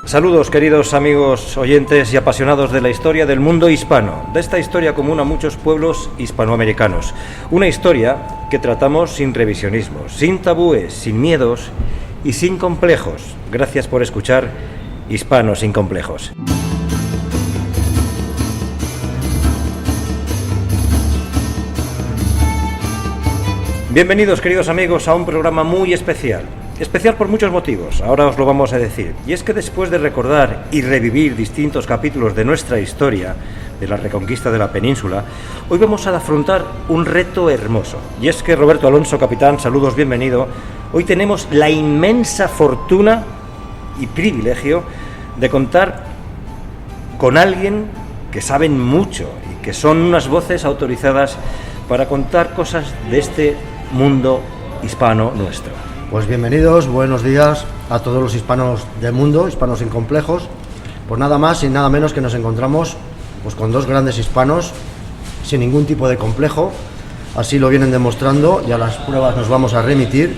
Saludos, queridos amigos oyentes y apasionados de la historia del mundo hispano, de esta historia común a muchos pueblos hispanoamericanos. Una historia que tratamos sin revisionismos, sin tabúes, sin miedos y sin complejos. Gracias por escuchar Hispanos sin Complejos. Bienvenidos, queridos amigos, a un programa muy especial. Especial por muchos motivos, ahora os lo vamos a decir. Y es que después de recordar y revivir distintos capítulos de nuestra historia, de la reconquista de la península, hoy vamos a afrontar un reto hermoso. Y es que, Roberto Alonso, capitán, saludos, bienvenido. Hoy tenemos la inmensa fortuna y privilegio de contar con alguien que saben mucho y que son unas voces autorizadas para contar cosas de este mundo hispano nuestro. Pues bienvenidos, buenos días a todos los hispanos del mundo, hispanos sin complejos. Pues nada más y nada menos que nos encontramos pues con dos grandes hispanos sin ningún tipo de complejo. Así lo vienen demostrando y a las pruebas nos vamos a remitir.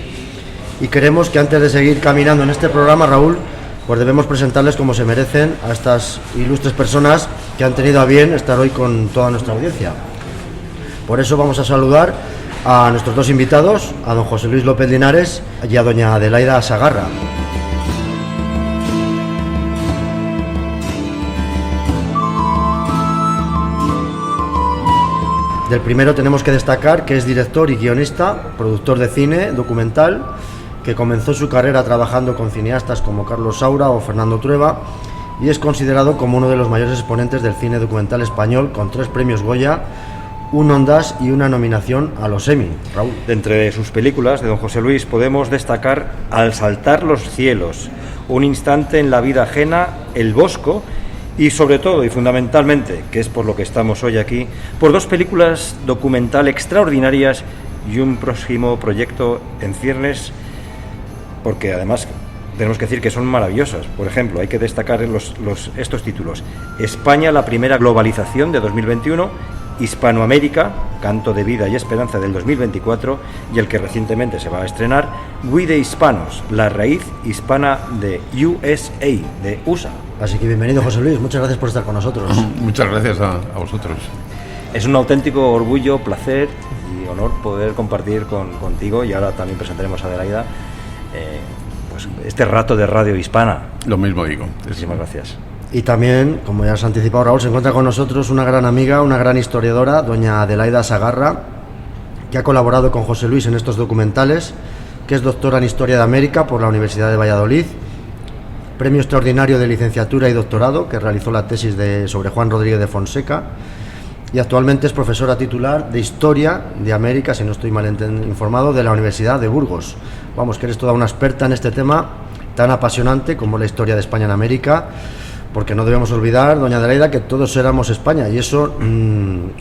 Y queremos que antes de seguir caminando en este programa, Raúl, pues debemos presentarles como se merecen a estas ilustres personas que han tenido a bien estar hoy con toda nuestra audiencia. Por eso vamos a saludar a nuestros dos invitados, a don José Luis López Linares y a doña Adelaida Sagarra. Del primero tenemos que destacar que es director y guionista, productor de cine, documental, que comenzó su carrera trabajando con cineastas como Carlos Saura o Fernando Trueba y es considerado como uno de los mayores exponentes del cine documental español, con 3 premios Goya, un Ondas y una nominación a los Emmy. Raúl. De entre sus películas de don José Luis podemos destacar Al saltar los cielos, Un instante en la vida ajena, El Bosco y sobre todo y fundamentalmente, que es por lo que estamos hoy aquí, por 2 películas documental extraordinarias y un próximo proyecto en ciernes, porque además tenemos que decir que son maravillosas. Por ejemplo, hay que destacar estos títulos: España, la primera globalización, de 2021, Hispanoamérica, Canto de Vida y Esperanza, del 2024, y el que recientemente se va a estrenar, We the Hispanos, la raíz hispana de USA, de USA. Así que bienvenido, José Luis, muchas gracias por estar con nosotros. Muchas gracias a vosotros. Es un auténtico orgullo, placer y honor poder compartir contigo, y ahora también presentaremos a Adelaida, pues este rato de radio hispana. Lo mismo digo. Muchísimas gracias. Y también, como ya os ha anticipado Raúl, se encuentra con nosotros una gran amiga, una gran historiadora, doña Adelaida Sagarra, que ha colaborado con José Luis en estos documentales, que es doctora en Historia de América por la Universidad de Valladolid, premio extraordinario de licenciatura y doctorado, que realizó la tesis sobre Juan Rodríguez de Fonseca, y actualmente es profesora titular de Historia de América, si no estoy mal informado, de la Universidad de Burgos. Vamos, que eres toda una experta en este tema tan apasionante como la historia de España en América, porque no debemos olvidar, doña Adelaida, que todos éramos España, y eso,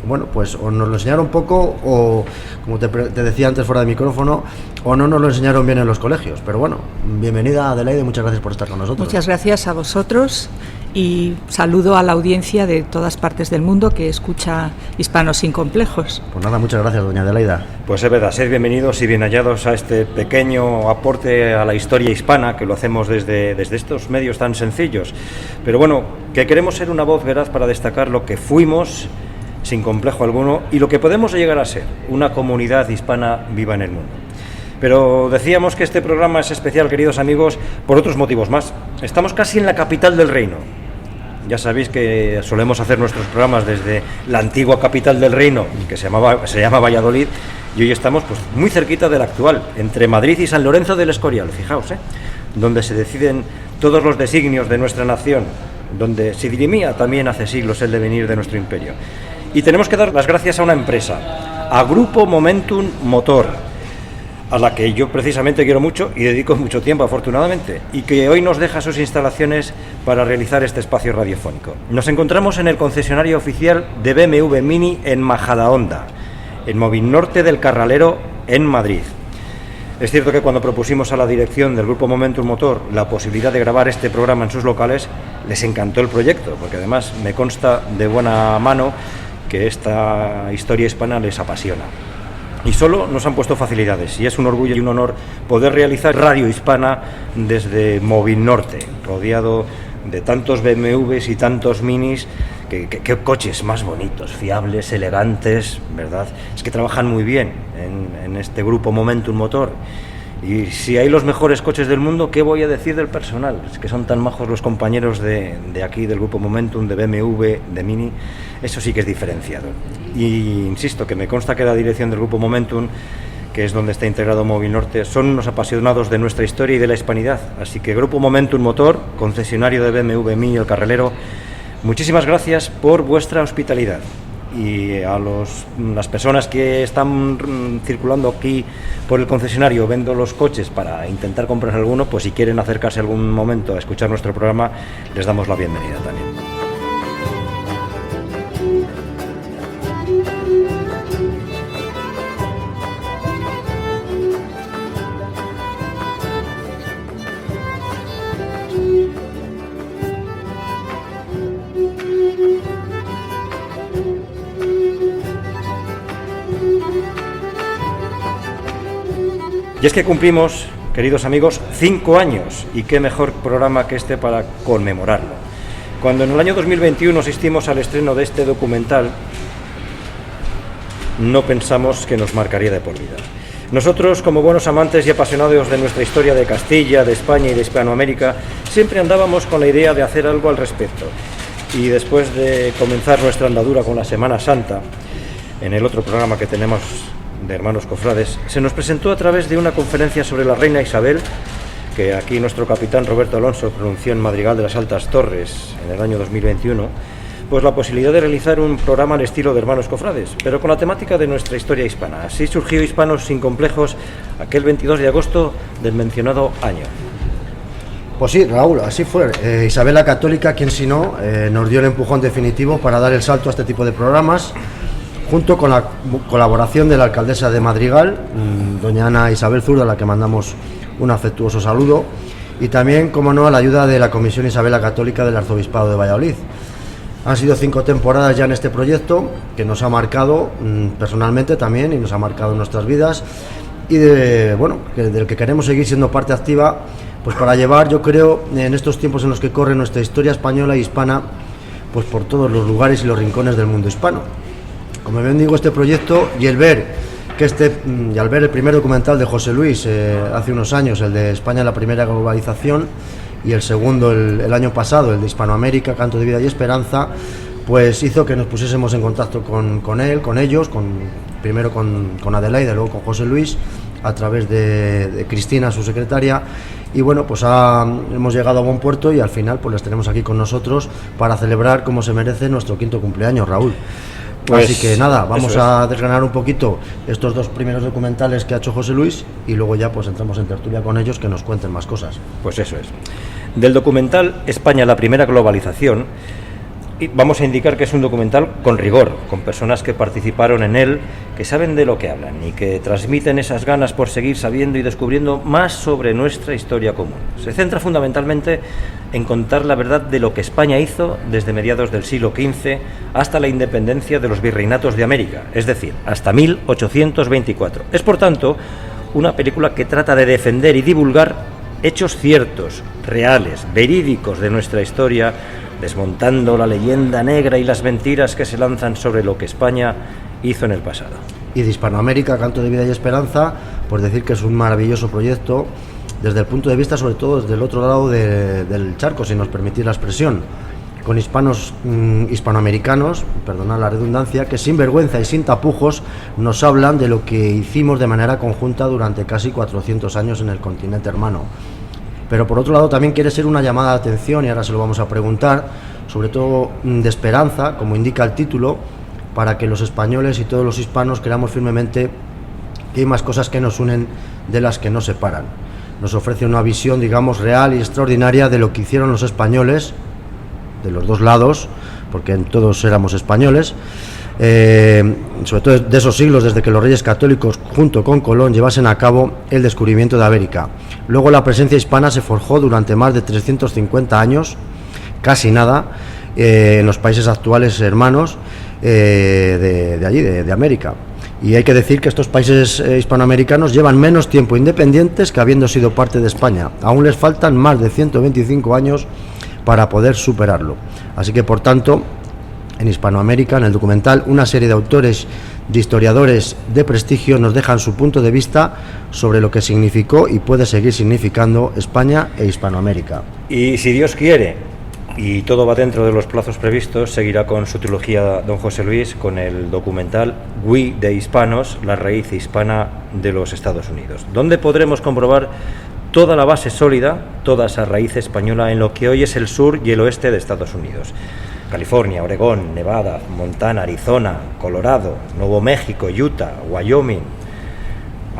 bueno, pues o nos lo enseñaron poco, o, como te decía antes fuera de micrófono, o no nos lo enseñaron bien en los colegios. Pero bueno, bienvenida, Adelaida, y muchas gracias por estar con nosotros. Muchas gracias a vosotros, y saludo a la audiencia de todas partes del mundo que escucha Hispanos sin Complejos. Pues nada, muchas gracias, doña Adelaida. Pues es verdad, sed bienvenidos y bien hallados a este pequeño aporte a la historia hispana, que lo hacemos desde estos medios tan sencillos. Pero bueno, que queremos ser una voz veraz para destacar lo que fuimos, sin complejo alguno, y lo que podemos llegar a ser, una comunidad hispana viva en el mundo. Pero decíamos que este programa es especial, queridos amigos, por otros motivos más. Estamos casi en la capital del reino. Ya sabéis que solemos hacer nuestros programas desde la antigua capital del reino, que se llama Valladolid, y hoy estamos pues muy cerquita de la actual, entre Madrid y San Lorenzo del Escorial, fijaos, donde se deciden todos los designios de nuestra nación, donde se dirimía también hace siglos el devenir de nuestro imperio. Y tenemos que dar las gracias a una empresa, a Grupo Momentum Motor, a la que yo precisamente quiero mucho y dedico mucho tiempo, afortunadamente, y que hoy nos deja sus instalaciones para realizar este espacio radiofónico. Nos encontramos en el concesionario oficial de BMW Mini en Majadahonda, en Movinorte del Carralero, en Madrid. Es cierto que cuando propusimos a la dirección del Grupo Momentum Motor la posibilidad de grabar este programa en sus locales, les encantó el proyecto, porque además me consta de buena mano que esta historia hispana les apasiona. Y solo nos han puesto facilidades, y es un orgullo y un honor poder realizar radio hispana desde Movinorte, rodeado de tantos BMWs y tantos Minis, qué coches más bonitos, fiables, elegantes, ¿verdad? Es que trabajan muy bien en este grupo Momentum Motor. Y si hay los mejores coches del mundo, ¿qué voy a decir del personal? Es que son tan majos los compañeros de aquí, del grupo Momentum, de BMW, de Mini. Eso sí que es diferenciado. Y insisto, que me consta que la dirección del grupo Momentum, que es donde está integrado Móvil Norte, son unos apasionados de nuestra historia y de la hispanidad. Así que Grupo Momentum Motor, concesionario de BMW Mini El Carrelero, muchísimas gracias por vuestra hospitalidad. Y a las personas que están circulando aquí por el concesionario viendo los coches para intentar comprar alguno, pues si quieren acercarse algún momento a escuchar nuestro programa, les damos la bienvenida también. Y es que cumplimos, queridos amigos, 5 años, y qué mejor programa que este para conmemorarlo. Cuando en el año 2021 asistimos al estreno de este documental, no pensamos que nos marcaría de por vida. Nosotros, como buenos amantes y apasionados de nuestra historia de Castilla, de España y de Hispanoamérica, siempre andábamos con la idea de hacer algo al respecto. Y después de comenzar nuestra andadura con la Semana Santa, en el otro programa que tenemos de Hermanos Cofrades, se nos presentó a través de una conferencia sobre la reina Isabel, que aquí nuestro capitán Roberto Alonso pronunció en Madrigal de las Altas Torres en el año 2021, pues la posibilidad de realizar un programa al estilo de Hermanos Cofrades, pero con la temática de nuestra historia hispana. Así surgió Hispanos sin Complejos aquel 22 de agosto del mencionado año. Pues sí, Raúl, así fue. Isabel la Católica, quien si no, nos dio el empujón definitivo para dar el salto a este tipo de programas, junto con la colaboración de la alcaldesa de Madrigal, doña Ana Isabel Zurdo, a la que mandamos un afectuoso saludo, y también, como no, a la ayuda de la Comisión Isabel la Católica del Arzobispado de Valladolid. Han sido 5 temporadas ya en este proyecto, que nos ha marcado personalmente también, y nos ha marcado en nuestras vidas, y del que queremos seguir siendo parte activa, pues para llevar, yo creo, en estos tiempos en los que corre nuestra historia española e hispana, pues por todos los lugares y los rincones del mundo hispano. Como bien digo, este proyecto y al ver el primer documental de José Luis hace unos años, el de España la primera globalización, y el segundo el año pasado, el de Hispanoamérica, Canto de Vida y Esperanza, pues hizo que nos pusiésemos en contacto con ellos, primero con Adelaida, luego con José Luis, a través de Cristina, su secretaria, y bueno, pues hemos llegado a buen puerto y al final pues les tenemos aquí con nosotros para celebrar como se merece nuestro 5º cumpleaños, Raúl. Pues, así que nada, vamos a desgranar un poquito estos 2 primeros documentales que ha hecho José Luis y luego ya pues entramos en tertulia con ellos que nos cuenten más cosas. Pues eso es. Del documental España la primera globalización, vamos a indicar que es un documental con rigor, con personas que participaron en él, que saben de lo que hablan y que transmiten esas ganas por seguir sabiendo y descubriendo más sobre nuestra historia común. Se centra fundamentalmente en contar la verdad de lo que España hizo desde mediados del siglo XV hasta la independencia de los virreinatos de América, es decir, hasta 1824. Es, por tanto, una película que trata de defender y divulgar hechos ciertos, reales, verídicos de nuestra historia, desmontando la leyenda negra y las mentiras que se lanzan sobre lo que España hizo en el pasado. Y de Hispanoamérica, Canto de Vida y Esperanza, pues decir que es un maravilloso proyecto desde el punto de vista, sobre todo desde el otro lado del charco, si nos permitís la expresión, con hispanoamericanos, perdonad la redundancia, que sin vergüenza y sin tapujos nos hablan de lo que hicimos de manera conjunta durante casi 400 años en el continente hermano. Pero por otro lado también quiere ser una llamada de atención, y ahora se lo vamos a preguntar, sobre todo de esperanza, como indica el título, para que los españoles y todos los hispanos creamos firmemente que hay más cosas que nos unen de las que nos separan. Nos ofrece una visión, digamos, real y extraordinaria de lo que hicieron los españoles, de los dos lados, porque todos éramos españoles, sobre todo de esos siglos desde que los reyes católicos junto con Colón llevasen a cabo el descubrimiento de América. Luego la presencia hispana se forjó durante más de 350 años, casi nada, en los países actuales hermanos de allí, de América. Y hay que decir que estos países hispanoamericanos llevan menos tiempo independientes que habiendo sido parte de España. Aún les faltan más de 125 años para poder superarlo. Así que, por tanto, en Hispanoamérica, en el documental, una serie de autores, de historiadores de prestigio nos dejan su punto de vista sobre lo que significó y puede seguir significando España e Hispanoamérica. Y si Dios quiere, y todo va dentro de los plazos previstos, seguirá con su trilogía don José Luis, con el documental We de Hispanos, la raíz hispana de los Estados Unidos, donde podremos comprobar toda la base sólida, toda esa raíz española en lo que hoy es el sur y el oeste de Estados Unidos. California, Oregón, Nevada, Montana, Arizona, Colorado, Nuevo México, Utah, Wyoming,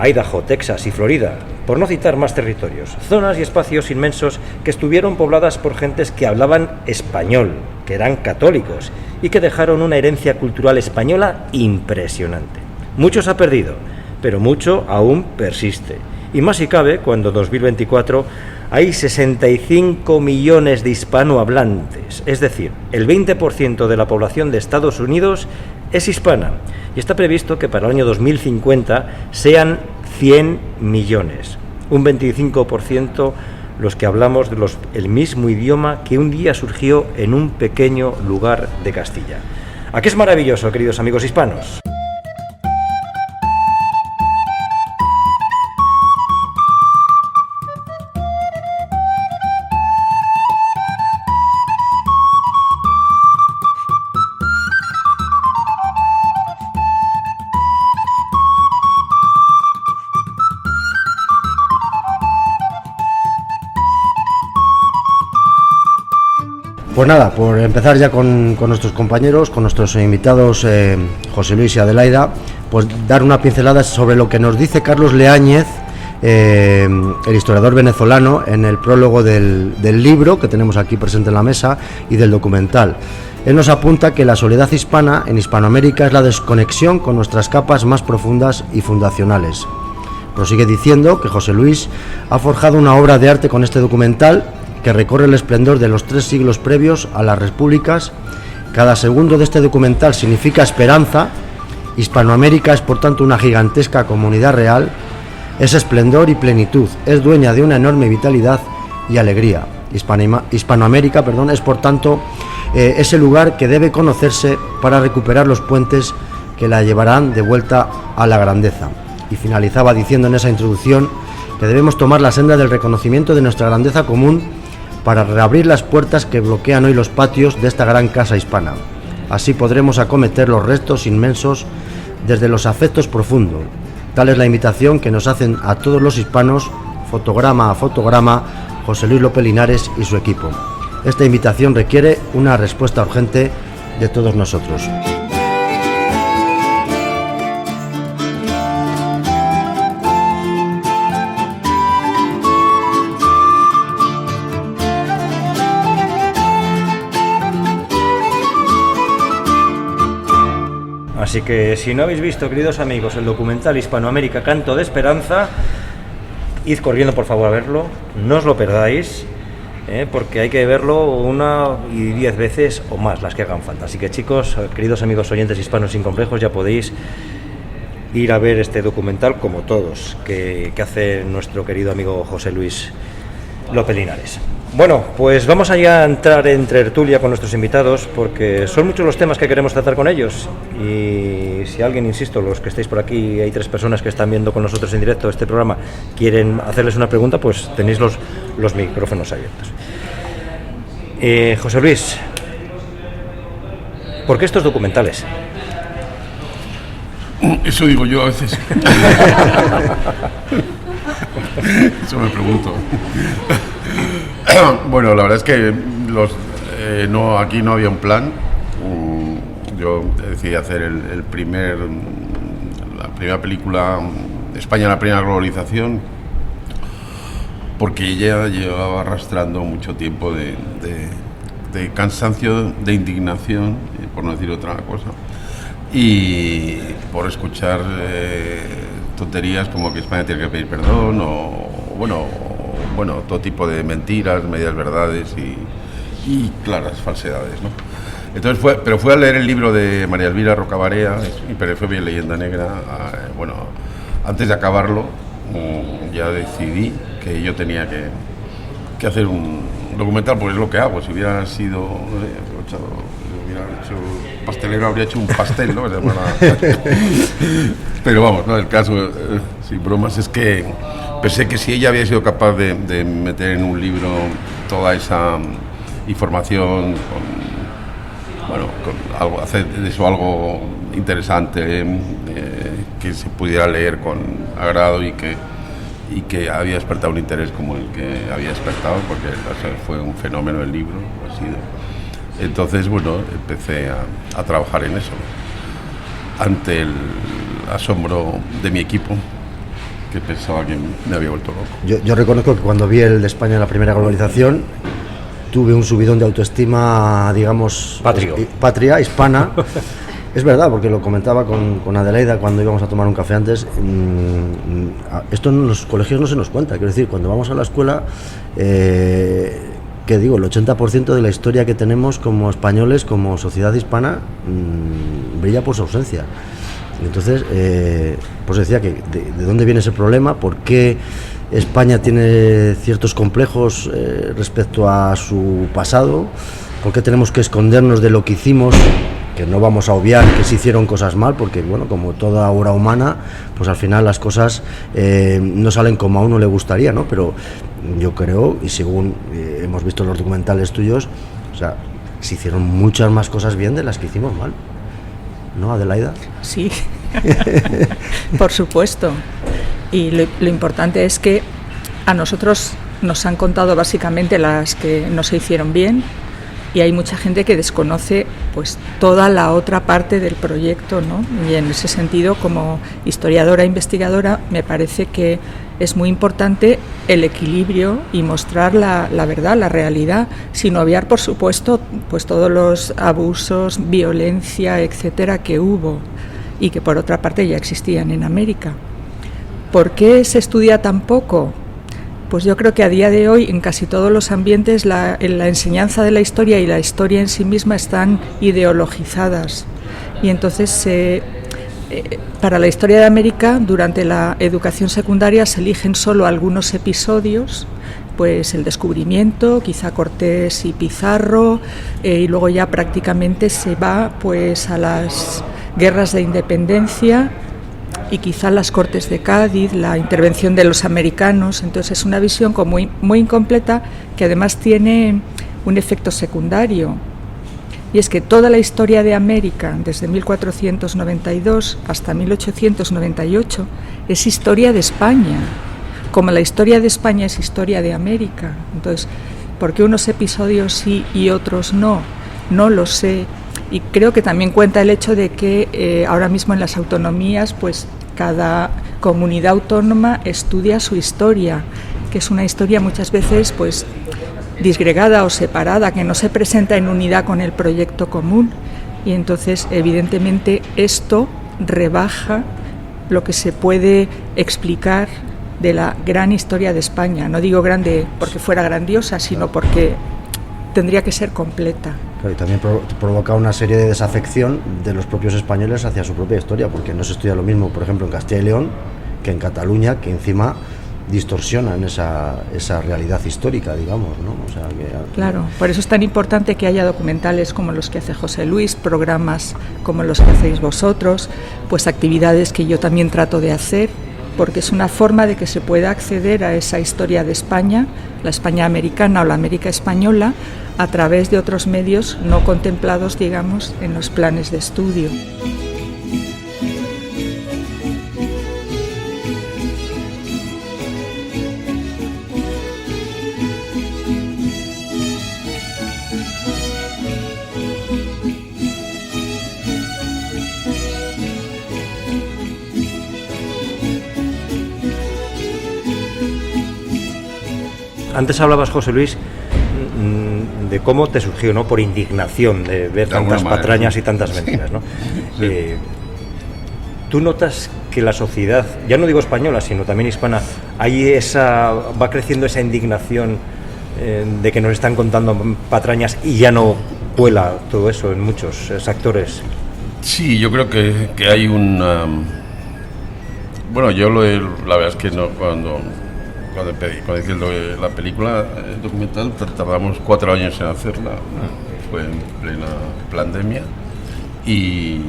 Idaho, Texas y Florida, por no citar más territorios, zonas y espacios inmensos que estuvieron pobladas por gentes que hablaban español, que eran católicos y que dejaron una herencia cultural española impresionante. Mucho se ha perdido, pero mucho aún persiste. Y más si cabe cuando en 2024 hay 65 millones de hispanohablantes, es decir, el 20% de la población de Estados Unidos es hispana. Y está previsto que para el año 2050 sean 100 millones, un 25% los que hablamos de el mismo idioma que un día surgió en un pequeño lugar de Castilla. ¿A qué es maravilloso, queridos amigos hispanos? Pues nada, por empezar ya con nuestros compañeros, con nuestros invitados José Luis y Adelaida, pues dar una pincelada sobre lo que nos dice Carlos Leáñez, el historiador venezolano, en el prólogo del libro que tenemos aquí presente en la mesa y del documental. Él nos apunta que la soledad hispana en Hispanoamérica es la desconexión con nuestras capas más profundas y fundacionales. Prosigue diciendo que José Luis ha forjado una obra de arte con este documental que recorre el esplendor de los 3 siglos previos a las repúblicas. Cada segundo de este documental significa esperanza. Hispanoamérica es por tanto una gigantesca comunidad real, es esplendor y plenitud, es dueña de una enorme vitalidad y alegría. Hispanoamérica, es por tanto ese lugar que debe conocerse para recuperar los puentes que la llevarán de vuelta a la grandeza. Y finalizaba diciendo en esa introducción que debemos tomar la senda del reconocimiento de nuestra grandeza común para reabrir las puertas que bloquean hoy los patios de esta gran casa hispana. Así podremos acometer los restos inmensos desde los afectos profundos. Tal es la invitación que nos hacen a todos los hispanos, fotograma a fotograma, José Luis López Linares y su equipo. Esta invitación requiere una respuesta urgente de todos nosotros. Así que si no habéis visto, queridos amigos, el documental Hispanoamérica, Canto de Esperanza, id corriendo por favor a verlo, no os lo perdáis, porque hay que verlo 1 y 10 veces o más, las que hagan falta. Así que chicos, queridos amigos oyentes hispanos sin complejos, ya podéis ir a ver este documental como todos, que hace nuestro querido amigo José Luis López Linares. Bueno, pues vamos allá a entrar en tertulia con nuestros invitados, porque son muchos los temas que queremos tratar con ellos. Y si alguien, insisto, los que estáis por aquí, hay 3 personas que están viendo con nosotros en directo este programa, quieren hacerles una pregunta, pues tenéis los micrófonos abiertos. José Luis, ¿por qué estos documentales? Eso digo yo a veces. Eso me pregunto. Bueno, la verdad es que aquí no había un plan. Yo decidí hacer la primera película, España, la primera globalización, porque ella llevaba arrastrando mucho tiempo de cansancio, de indignación, por no decir otra cosa, y por escuchar tonterías como que España tiene que pedir perdón o todo tipo de mentiras, medias verdades y claras falsedades, ¿no? Entonces fue a leer el libro de María Elvira Rocabarea, pero fue bien Leyenda Negra. Antes de acabarlo ya decidí que yo tenía que hacer documental, pues es lo que hago. Si hubiera sido hubiera hecho pastelero, habría hecho un pastel, ¿no? Pero vamos, no, el caso, sin bromas, es que pensé que si ella había sido capaz de meter en un libro toda esa información, con algo, hacer de eso algo interesante, que se pudiera leer con agrado y que había despertado un interés como el que había despertado, porque fue un fenómeno el libro, ha sido. Entonces, bueno, empecé a trabajar en eso, ante el asombro de mi equipo, que pensaba que me había vuelto loco. Yo reconozco que cuando vi el de España en la primera globalización, tuve un subidón de autoestima, digamos, patria, hispana. Es verdad, porque lo comentaba con Adelaida cuando íbamos a tomar un café antes. Esto en los colegios no se nos cuenta. Quiero decir, cuando vamos a la escuela, que digo, el 80% de la historia que tenemos como españoles, como sociedad hispana, brilla por su ausencia. Entonces, pues decía que de dónde viene ese problema, por qué España tiene ciertos complejos respecto a su pasado, por qué tenemos que escondernos de lo que hicimos, que no vamos a obviar que se hicieron cosas mal, porque bueno, como toda obra humana, pues al final las cosas no salen como a uno le gustaría, ¿no? Pero yo creo, y según hemos visto en los documentales tuyos, o sea, se hicieron muchas más cosas bien de las que hicimos mal, ¿no, Adelaida? Sí, por supuesto. Y lo importante es que a nosotros nos han contado básicamente las que no se hicieron bien, y hay mucha gente que desconoce pues toda la otra parte del proyecto, ¿no? Y en ese sentido, como historiadora e investigadora, me parece que es muy importante el equilibrio y mostrar la verdad, la realidad, sin obviar, por supuesto, pues todos los abusos, violencia, etcétera, que hubo y que por otra parte ya existían en América. ¿Por qué se estudia tan poco? Pues yo creo que a día de hoy en casi todos los ambientes la enseñanza de la historia y la historia en sí misma están ideologizadas, y entonces para la historia de América durante la educación secundaria se eligen solo algunos episodios, pues el descubrimiento, quizá Cortés y Pizarro, y luego ya prácticamente se va pues a las guerras de independencia y quizá las Cortes de Cádiz, la intervención de los americanos. Entonces es una visión como muy incompleta, que además tiene un efecto secundario, y es que toda la historia de América desde 1492 hasta 1898 es historia de España, como la historia de España es historia de América. Entonces, ¿por qué unos episodios sí y otros no? No lo sé. Y creo que también cuenta el hecho de que ahora mismo en las autonomías, pues cada comunidad autónoma estudia su historia, que es una historia muchas veces pues disgregada o separada, que no se presenta en unidad con el proyecto común, y entonces evidentemente esto rebaja lo que se puede explicar de la gran historia de España. No digo grande porque fuera grandiosa, sino porque tendría que ser completa. Claro, y también provoca una serie de desafección de los propios españoles hacia su propia historia, porque no se estudia lo mismo, por ejemplo, en Castilla y León que en Cataluña, que encima distorsionan esa realidad histórica, digamos, ¿no? O sea, claro, por eso es tan importante que haya documentales como los que hace José Luis, programas como los que hacéis vosotros, pues actividades que yo también trato de hacer, porque es una forma de que se pueda acceder a esa historia de España, la España americana o la América española, a través de otros medios no contemplados, digamos, en los planes de estudio. Antes hablabas, José Luis, de cómo te surgió, ¿no? Por indignación de ver tantas patrañas y tantas mentiras, ¿no? Sí. ¿Tú notas que la sociedad, ya no digo española, sino también hispana, va creciendo esa indignación de que nos están contando patrañas y ya no cuela todo eso en muchos actores? Sí, yo creo que hay un... Bueno, la verdad es que no, cuando cuando hice la película documental, tardamos 4 años en hacerla, fue en plena pandemia y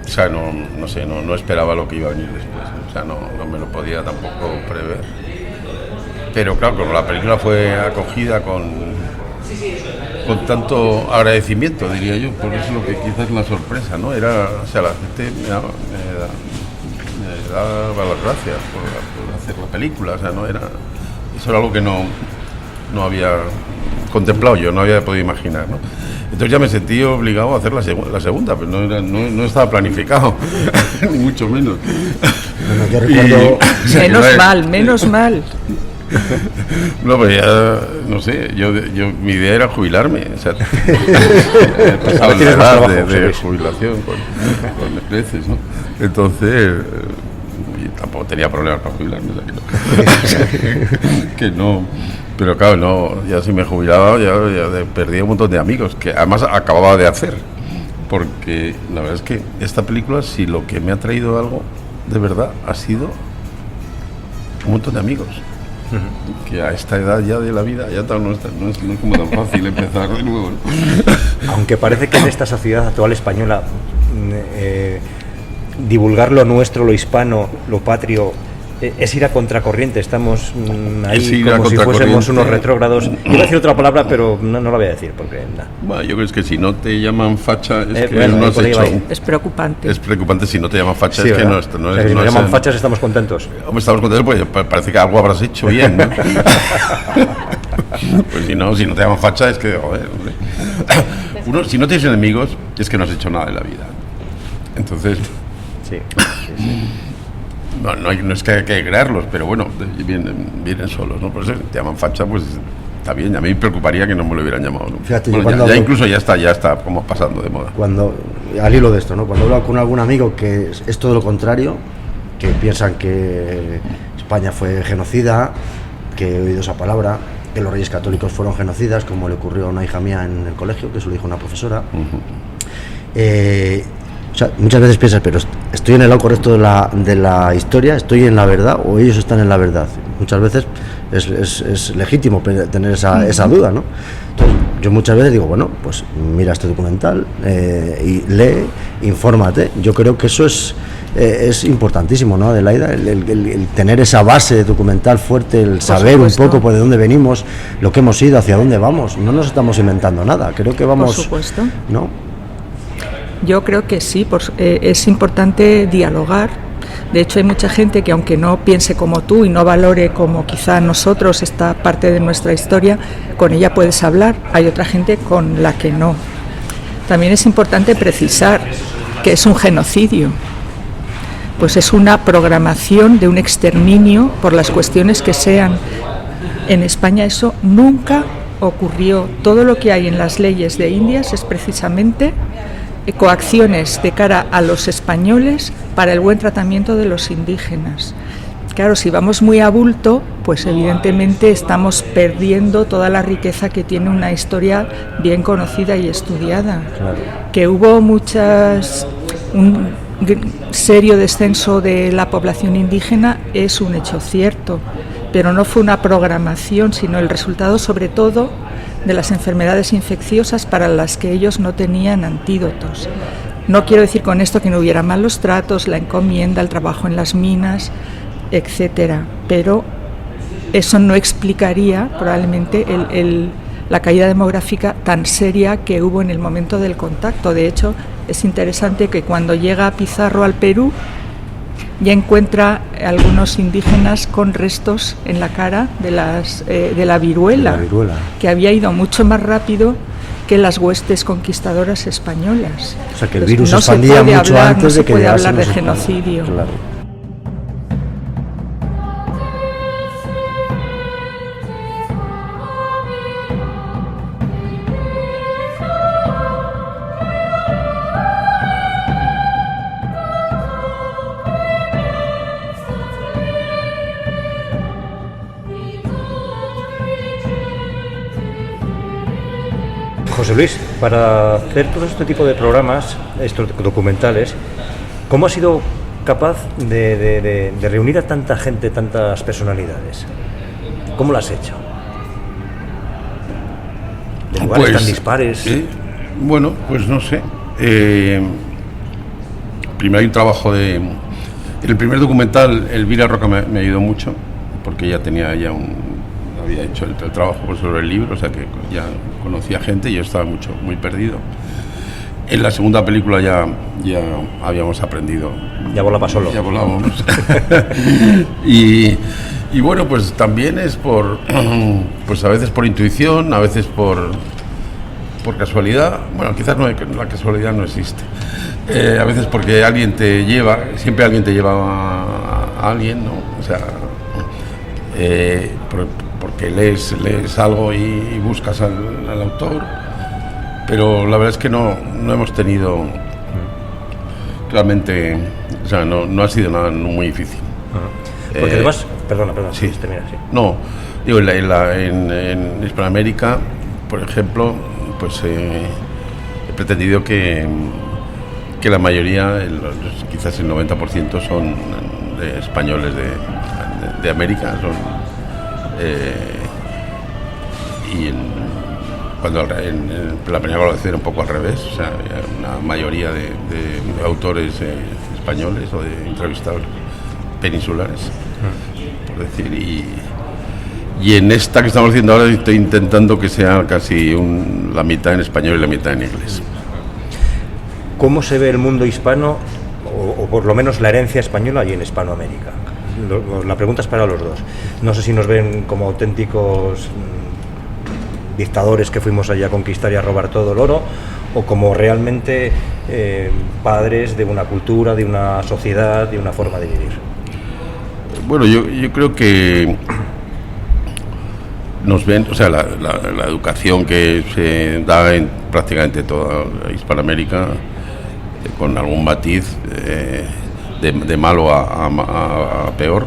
o sea, no esperaba lo que iba a venir después, o sea, no me lo podía tampoco prever. Pero claro, como la película fue acogida con tanto agradecimiento, diría yo, por eso es lo que quizás es la sorpresa, ¿no? Era, o sea, la gente me daba las gracias por hacer la película, o sea, eso era algo que no había contemplado yo, no había podido imaginar, ¿no? Entonces ya me sentí obligado a hacer la segunda, pero no estaba planificado, ni mucho menos. Bueno, yo recuerdo... Menos mal. No, pues ya, no sé, mi idea era jubilarme, o sea, pasaba la edad de jubilación con creces, ¿no? Entonces, tampoco tenía problemas para jubilarme, o sea, que no, pero claro, no, ya si me jubilaba, ya perdí un montón de amigos, que además acababa de hacer, porque la verdad es que esta película, si lo que me ha traído algo, de verdad, ha sido un montón de amigos. Que a esta edad ya de la vida ya no es como tan fácil empezar de nuevo, ¿no? Aunque parece que en esta sociedad actual española divulgar lo nuestro, lo hispano, lo patrio, es ir a contracorriente. Estamos ahí como si fuésemos unos retrógrados. Iba a decir otra palabra, pero no la voy a decir porque nada. Bueno, yo creo que si no te llaman facha es que bueno, no has hecho. Es preocupante. Es preocupante si no te llaman facha, Sí, es que ¿verdad? no es. O sea, si nos llaman fachas estamos contentos. Hombre, estamos contentos porque parece que algo habrás hecho bien, ¿no? Pues si no te llaman facha es que, joder, hombre. Si no tienes enemigos es que no has hecho nada en la vida. Entonces, Sí. no es que hay que crearlos, pero bueno, vienen solos, ¿no? Por eso te llaman facha, pues está bien. A mí me preocuparía que no me lo hubieran llamado, ¿no? Fíjate, Bueno, ya incluso ya está como pasando de moda. Cuando, al hilo de esto, ¿no? Cuando hablo con algún amigo que es todo lo contrario, que piensan que España fue genocida, que he oído esa palabra, que los reyes católicos fueron genocidas, como le ocurrió a una hija mía en el colegio, que se lo dijo una profesora. O sea, muchas veces piensas, pero estoy en el lado correcto de la historia, estoy en la verdad o ellos están en la verdad. Muchas veces es legítimo tener esa duda, ¿no? Entonces, yo muchas veces digo, bueno, pues mira este documental y lee, infórmate. Yo creo que eso es importantísimo, ¿no, Adelaida? El tener esa base documental fuerte, el saber un poco por de dónde venimos, lo que hemos ido, hacia dónde vamos. No nos estamos inventando nada, creo que vamos... Por supuesto. ¿No? Yo creo que sí, es importante dialogar. De hecho, hay mucha gente que aunque no piense como tú y no valore como quizá nosotros esta parte de nuestra historia, con ella puedes hablar. Hay otra gente con la que no. También es importante precisar que es un genocidio. Pues es una programación de un exterminio por las cuestiones que sean. En España eso nunca ocurrió. Todo lo que hay en las leyes de Indias es precisamente coacciones de cara a los españoles para el buen tratamiento de los indígenas. Claro, si vamos muy a bulto, pues evidentemente estamos perdiendo toda la riqueza que tiene una historia bien conocida y estudiada. Claro. Que hubo un serio descenso de la población indígena es un hecho cierto, pero no fue una programación, sino el resultado sobre todo de las enfermedades infecciosas para las que ellos no tenían antídotos. No quiero decir con esto que no hubiera malos tratos, la encomienda, el trabajo en las minas, etcétera, pero eso no explicaría probablemente la caída demográfica tan seria que hubo en el momento del contacto. De hecho, es interesante que cuando llega Pizarro al Perú, ya encuentra algunos indígenas con restos en la cara de la viruela, que había ido mucho más rápido que las huestes conquistadoras españolas. O sea, que el virus se expandía mucho antes de que llegase. No se puede hablar de genocidio. Claro. José Luis, para hacer todo este tipo de programas, estos documentales, ¿cómo ha sido capaz de reunir a tanta gente, tantas personalidades? ¿Cómo lo has hecho? De lugares tan dispares. Bueno, pues no sé. Primero hay un trabajo en el primer documental, Elvira Roca me ayudó mucho, porque ella había hecho el trabajo sobre el libro, o sea que ya conocía gente y yo estaba muy perdido. En la segunda película ya habíamos aprendido. Ya volaba solo. Ya volábamos. y bueno, pues también es pues a veces por intuición, a veces por casualidad. Bueno, quizás la casualidad no existe. A veces porque siempre alguien te lleva a alguien, ¿no? O sea, porque lees algo y buscas al autor. Pero la verdad es que no hemos tenido realmente, o sea, no ha sido nada muy difícil. Porque además, perdona, sí. Termina, sí. No, digo, en Hispanoamérica, por ejemplo, pues he pretendido que la mayoría, quizás el 90% son de españoles de América, y cuando en la primera evaluación era un poco al revés, o sea, había una mayoría de autores españoles o de entrevistados peninsulares, por decir, y en esta que estamos haciendo ahora estoy intentando que sea casi la mitad en español y la mitad en inglés. ¿Cómo se ve el mundo hispano, o por lo menos la herencia española allí en Hispanoamérica? La pregunta es para los dos. No sé si nos ven como auténticos dictadores que fuimos allá a conquistar y a robar todo el oro, o como realmente padres de una cultura, de una sociedad, de una forma de vivir. Bueno, yo creo que nos ven, o sea, la educación que se da en prácticamente toda Hispanoamérica, con algún matiz de malo a peor,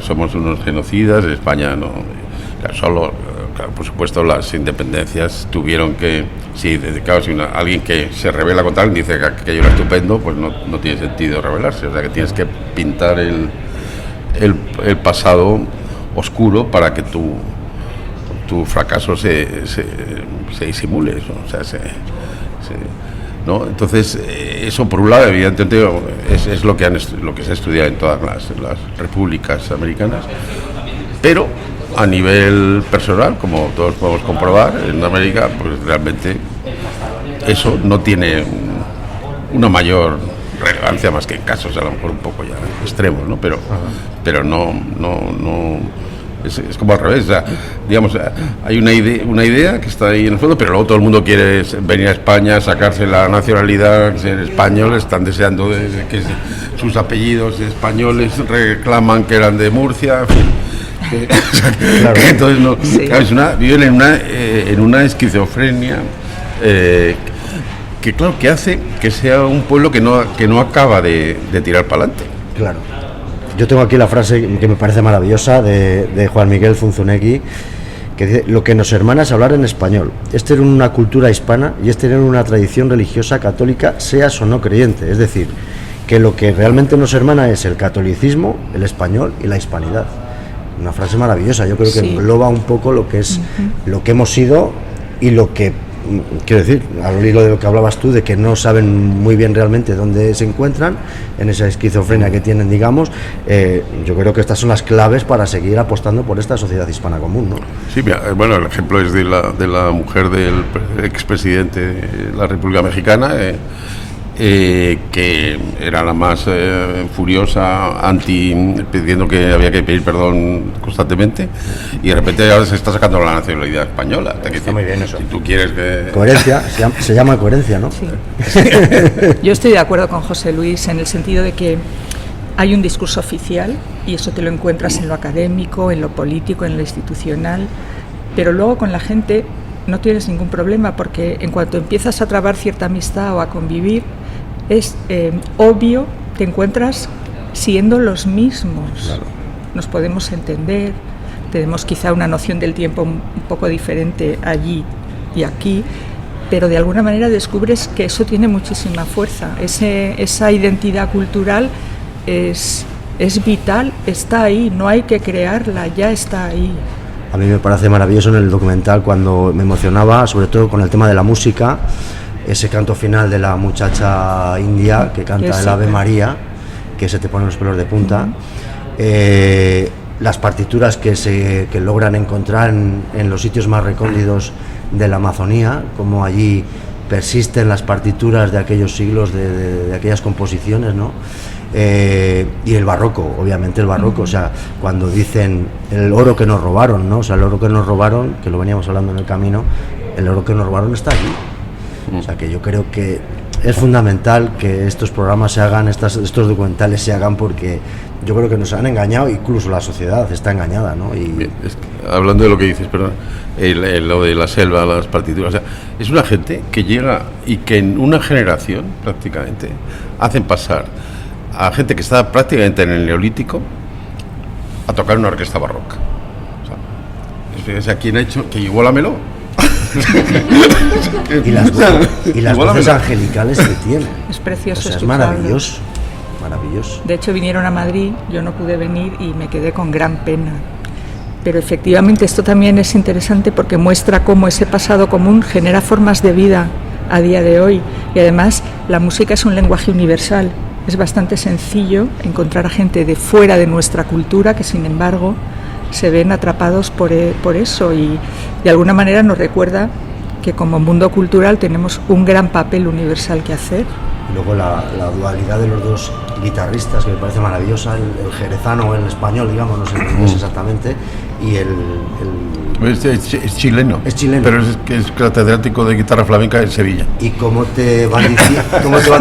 somos unos genocidas. España no, solo, claro, por supuesto, las independencias tuvieron que, si alguien que se rebela contra alguien dice que aquello era estupendo, pues no tiene sentido rebelarse, o sea que tienes que pintar el pasado oscuro para que tu fracaso se disimule, eso, o sea, ¿no? Entonces, eso por un lado, evidentemente, es lo que se ha estudiado en todas las repúblicas americanas, pero a nivel personal, como todos podemos comprobar, en América, pues realmente eso no tiene una mayor relevancia más que en casos a lo mejor un poco ya extremos, ¿no? Pero no es como al revés, o sea, digamos, hay una idea que está ahí en el fondo, pero luego todo el mundo quiere venir a España, sacarse la nacionalidad, ser español, están deseando que sus apellidos españoles reclaman que eran de Murcia, en fin. Claro. Entonces sí. Claro, viven en una esquizofrenia que claro, que hace que sea un pueblo que no acaba de tirar para adelante. Claro. Yo tengo aquí la frase que me parece maravillosa de Juan Miguel Zunzunegui, que dice: lo que nos hermana es hablar en español, es tener una cultura hispana y es tener una tradición religiosa católica, seas o no creyente. Es decir, que lo que realmente nos hermana es el catolicismo, el español y la hispanidad. Una frase maravillosa, yo creo que engloba un poco lo que es lo que hemos sido y lo que, quiero decir, al hilo de lo que hablabas tú, de que no saben muy bien realmente dónde se encuentran, en esa esquizofrenia que tienen, digamos. Yo creo que estas son las claves para seguir apostando por esta sociedad hispana común, ¿no? Sí, bueno, el ejemplo es de la mujer del expresidente de la República Mexicana, que era la más furiosa, pidiendo que había que pedir perdón constantemente, y de repente ahora se está sacando la nacionalidad española. Está muy bien eso. Si tú quieres que... Coherencia, se llama coherencia, ¿no? Sí. Yo estoy de acuerdo con José Luis en el sentido de que hay un discurso oficial, y eso te lo encuentras en lo académico, en lo político, en lo institucional, pero luego con la gente no tienes ningún problema, porque en cuanto empiezas a trabar cierta amistad o a convivir, es obvio, te encuentras siendo los mismos. Claro. Nos podemos entender, tenemos quizá una noción del tiempo un poco diferente allí y aquí, pero de alguna manera descubres que eso tiene muchísima fuerza. Esa identidad cultural es vital, está ahí, no hay que crearla, ya está ahí. A mí me parece maravilloso en el documental cuando me emocionaba, sobre todo con el tema de la música, ese canto final de la muchacha india que canta el Ave María, que se te ponen los pelos de punta. Las partituras que logran encontrar en los sitios más recónditos de la Amazonía, como allí persisten las partituras de aquellos siglos, de aquellas composiciones, ¿no? Y el barroco, obviamente el barroco, o sea, cuando dicen el oro que nos robaron, ¿no? O sea, el oro que nos robaron, que lo veníamos hablando en el camino, el oro que nos robaron está aquí. O sea, que yo creo que es fundamental que estos programas se hagan, estos documentales se hagan, porque yo creo que nos han engañado, incluso la sociedad está engañada, ¿no? Y bien, es que, hablando de lo que dices, perdón, lo de la selva, las partituras, o sea, es una gente que llega y que en una generación prácticamente hacen pasar a gente que está prácticamente en el Neolítico a tocar una orquesta barroca. O sea, ¿quién ha hecho? Que igualamelo. y las voces angelicales que tiene. Es precioso, o sea, es maravilloso, maravilloso. De hecho, vinieron a Madrid, yo no pude venir y me quedé con gran pena. Pero efectivamente esto también es interesante porque muestra cómo ese pasado común genera formas de vida a día de hoy. Y además la música es un lenguaje universal. Es bastante sencillo encontrar a gente de fuera de nuestra cultura que, sin embargo, se ven atrapados por eso, y de alguna manera nos recuerda que como mundo cultural tenemos un gran papel universal que hacer. Y luego la dualidad de los dos guitarristas, que me parece maravillosa, el jerezano o el español, digamos, no sé exactamente, y es chileno. Es chileno. Pero es catedrático de guitarra flamenca en Sevilla. Y cómo te van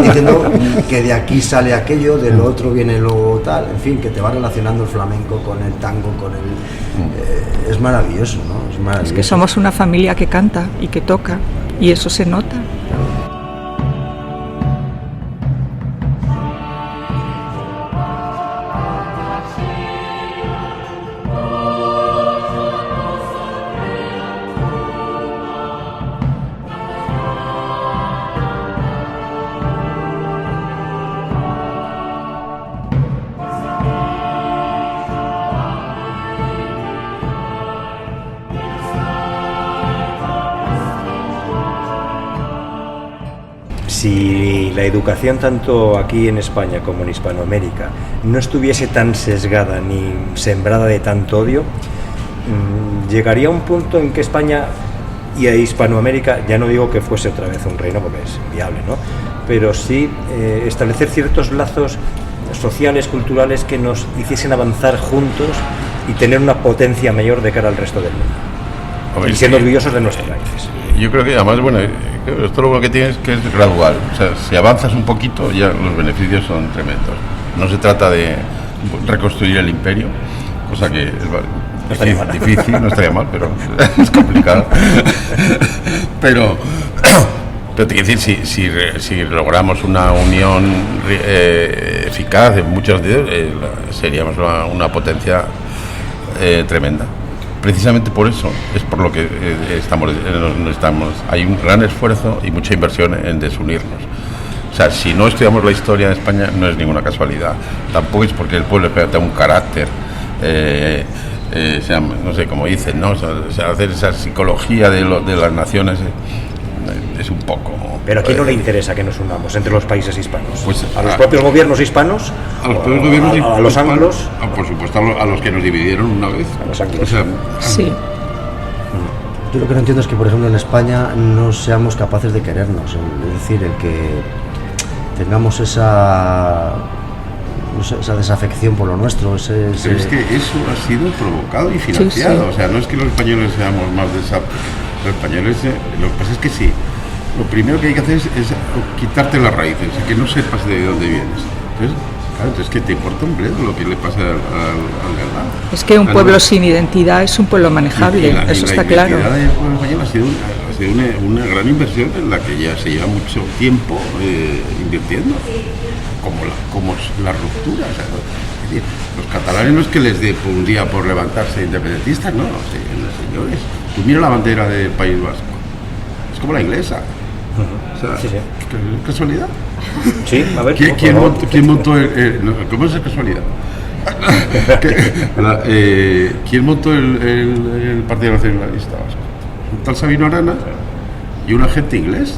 diciendo que de aquí sale aquello, de lo otro viene lo tal, en fin, que te va relacionando el flamenco con el tango, con el... es maravilloso, ¿no? Es maravilloso. Es que somos una familia que canta y que toca, y eso se nota. Si la educación tanto aquí en España como en Hispanoamérica no estuviese tan sesgada ni sembrada de tanto odio, llegaría un punto en que España y a Hispanoamérica, ya no digo que fuese otra vez un reino porque es inviable, ¿no? Pero sí establecer ciertos lazos sociales, culturales que nos hiciesen avanzar juntos y tener una potencia mayor de cara al resto del mundo, y siendo orgullosos de nuestras raíces. Yo creo que además, bueno, esto lo bueno que tiene es que es gradual. O sea, si avanzas un poquito, ya los beneficios son tremendos. No se trata de reconstruir el imperio, cosa que es difícil, no estaría mal, pero es complicado. Pero te quiero decir, si logramos una unión eficaz en muchos de ellos, seríamos una potencia precisamente por eso es por lo que estamos hay un gran esfuerzo y mucha inversión en desunirnos. O sea, si no estudiamos la historia de España no es ninguna casualidad, tampoco es porque el pueblo tenga un carácter no sé, como dicen, ¿no? O sea, hacer esa psicología de las naciones es un poco... Pero ¿a quién no le interesa que nos unamos entre los países hispanos? Pues, ¿a los propios gobiernos hispanos? ¿A los propios gobiernos hispanos? ¿A los anglos? Por supuesto, a los que nos dividieron una vez. A los anglos. O sea, sí. Yo lo que no entiendo es que, por ejemplo, en España no seamos capaces de querernos. Es decir, el que tengamos esa desafección por lo nuestro. Pero es que eso ha sido provocado y financiado. Sí, sí. O sea, no es que los españoles seamos más los españoles, lo que pasa es que sí. Lo primero que hay que hacer es quitarte las raíces, que no sepas de dónde vienes. Entonces, claro, es que te importa un bledo lo que le pasa al de al lado. Es que un pueblo sin identidad es un pueblo manejable, eso está claro. La identidad del pueblo español ha sido una gran inversión en la que ya se lleva mucho tiempo invirtiendo, como las rupturas. Es decir, los catalanes no es que les dé por un día por levantarse independentistas, no, señores. Tú mira la bandera del País Vasco. es como la inglesa. O sea, Sí. ¿casualidad? Sí, a ver. ¿Quién montó ¿cómo es esa casualidad? ¿Quién montó el Partido Nacionalista Vasco? Un tal Sabino Arana y un agente inglés.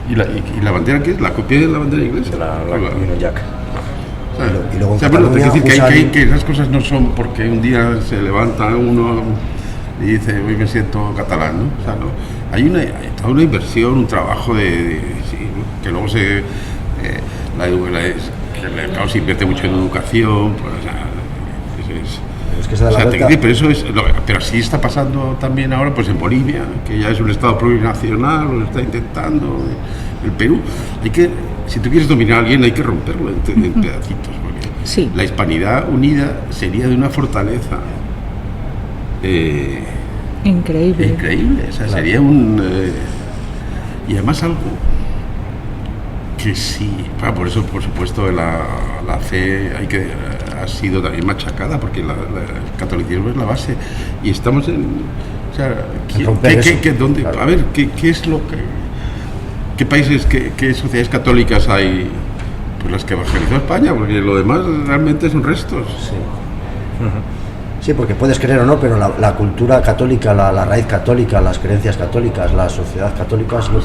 ¿Y la bandera qué es? ¿La copia de la bandera inglesa? La Union Jack. Y luego en Bueno, te quiero decir Cataluña que esas cosas no son porque un día se levanta uno y dice, hoy me siento catalán, ¿no? O sea, no. Hay toda una inversión, un trabajo que luego se invierte mucho en educación, pues, o sea, es que se da la vuelta. pero sí está pasando también ahora, pues en Bolivia, que ya es un estado plurinacional, lo está intentando, el Perú. Si tú quieres dominar a alguien, hay que romperlo en pedacitos, porque Sí. la hispanidad unida sería de una fortaleza Increíble. increíble. O sea, sería y además algo que sí, por eso, por supuesto, la fe ha sido también machacada, porque el catolicismo es la base, y estamos en... O sea, a ver, ¿qué es lo que... ¿Qué países, qué sociedades católicas hay? Pues las que evangelizó España, porque lo demás realmente son restos. Sí. Sí, porque puedes creer o no, pero la cultura católica, la raíz católica, las creencias católicas, la sociedad católica es lo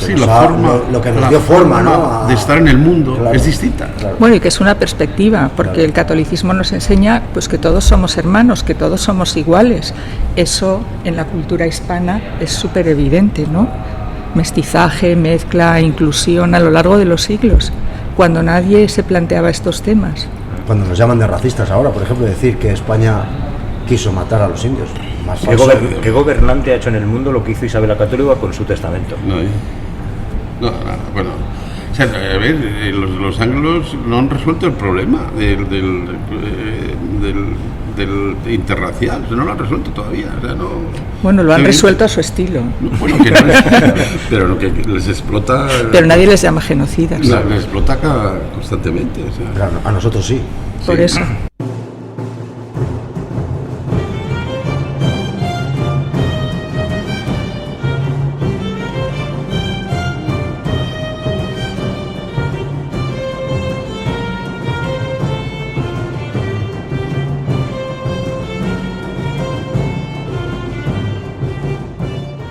que nos dio forma, ¿no? De estar en el mundo, claro, es distinta. Claro. Bueno, y que es una perspectiva, porque Claro. el catolicismo nos enseña pues que todos somos hermanos, que todos somos iguales. Eso en la cultura hispana es súper evidente, ¿no? Mestizaje, mezcla, inclusión a lo largo de los siglos, cuando nadie se planteaba estos temas. Cuando nos llaman de racistas ahora, por ejemplo, decir que España quiso matar a los indios. Más ¿Qué, falso. ¿Qué gobernante ha hecho en el mundo lo que hizo Isabel la Católica con su testamento? No, bueno, o sea, a ver, los anglos no han resuelto el problema del interracial, no lo han resuelto todavía. O sea, no, Bueno, lo han resuelto a su estilo, bueno, que no es, pero que les explota. pero nadie les llama genocidas. Les explota constantemente. O sea. Claro, a nosotros sí. Por Sí. eso.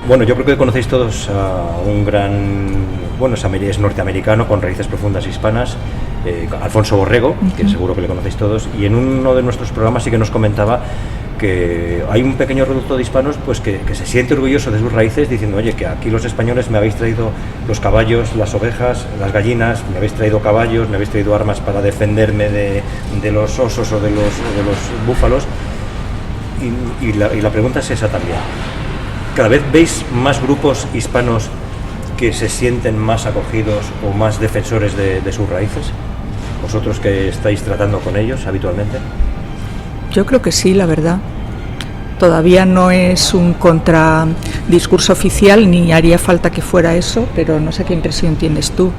Bueno, yo creo que conocéis todos a un gran, bueno, es norteamericano con raíces profundas hispanas, Alfonso Borrego, que seguro que le conocéis todos, y en uno de nuestros programas sí que nos comentaba que hay un pequeño reducto de hispanos pues que se siente orgulloso de sus raíces, diciendo, oye, que aquí los españoles me habéis traído los caballos, las ovejas, las gallinas, me habéis traído caballos, me habéis traído armas para defenderme de los osos o de los búfalos, y la pregunta es esa también. ¿Cada vez veis más grupos hispanos que se sienten más acogidos o más defensores de sus raíces? ¿Vosotros que estáis tratando con ellos habitualmente? Yo creo que sí, la verdad. Todavía no es un contradiscurso oficial, ni haría falta que fuera eso, pero no sé qué impresión tienes tú.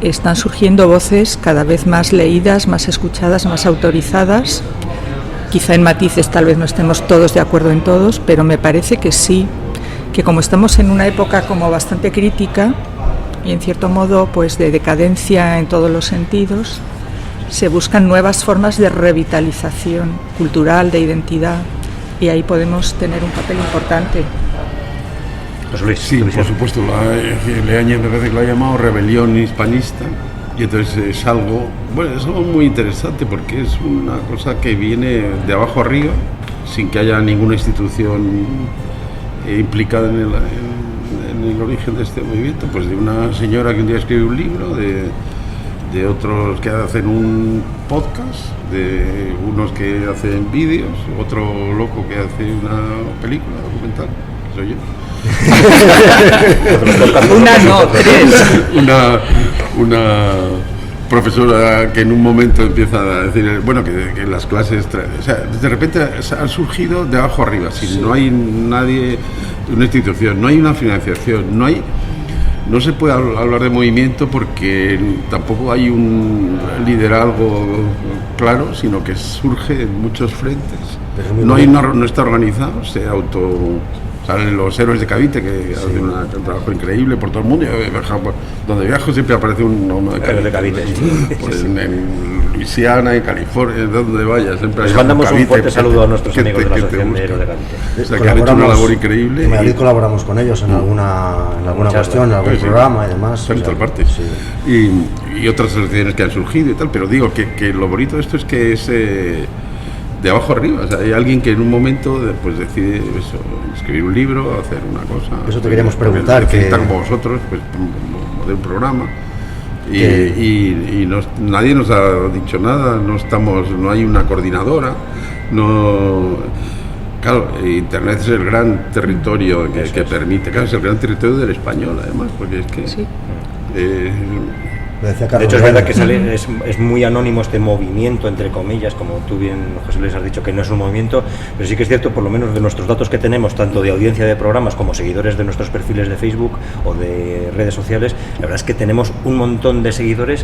Están surgiendo voces cada vez más leídas, más escuchadas, más autorizadas. Quizá en matices tal vez no estemos todos de acuerdo en todos, pero me parece que sí, que como estamos en una época como bastante crítica y en cierto modo pues de decadencia en todos los sentidos, se buscan nuevas formas de revitalización cultural, de identidad, y ahí podemos tener un papel importante. José Luis, Sí, por supuesto, Leañez me parece que lo ha llamado rebelión hispanista, y entonces es algo muy interesante porque es una cosa que viene de abajo arriba, sin que haya ninguna institución implicada en el origen de este movimiento, pues de una señora que un día escribe un libro, de otros que hacen un podcast, de unos que hacen vídeos, otro loco que hace una película documental, que soy yo. Una no, tres. Una profesora que en un momento empieza a decir, bueno, que en las clases, o sea, de repente han surgido de abajo arriba, no hay nadie, una institución, no hay una financiación, no se puede hablar de movimiento porque tampoco hay un liderazgo claro, sino que surge en muchos frentes. No está organizado, se Salen los héroes de Cavite, que hacen un trabajo increíble por todo el mundo. Yo he viajado donde viajo siempre aparece uno de Cavite. Pues en Luisiana, en California, donde vaya, siempre Les mandamos un fuerte saludo a nuestros amigos de la Asociación de Héroes de Cavite. O sea, que han hecho una labor increíble. En Madrid colaboramos con ellos en alguna cuestión, en algún programa y demás. En todas partes. Sí. Y otras asociaciones que han surgido y tal, pero digo que lo bonito de esto es que es de abajo arriba. O sea, hay alguien que en un momento pues decide eso, escribir un libro, hacer una cosa. Eso te queríamos preguntar. Que como vosotros, pues de un programa. Y nadie nos ha dicho nada, no hay una coordinadora, claro, Internet es el gran territorio que permite, claro, es el gran territorio del español además, porque es que sí. De hecho, es verdad que es muy anónimo este movimiento, entre comillas, como tú bien, José Luis, has dicho, que no es un movimiento, pero sí que es cierto, por lo menos de nuestros datos que tenemos, tanto de audiencia de programas como seguidores de nuestros perfiles de Facebook o de redes sociales, la verdad es que tenemos un montón de seguidores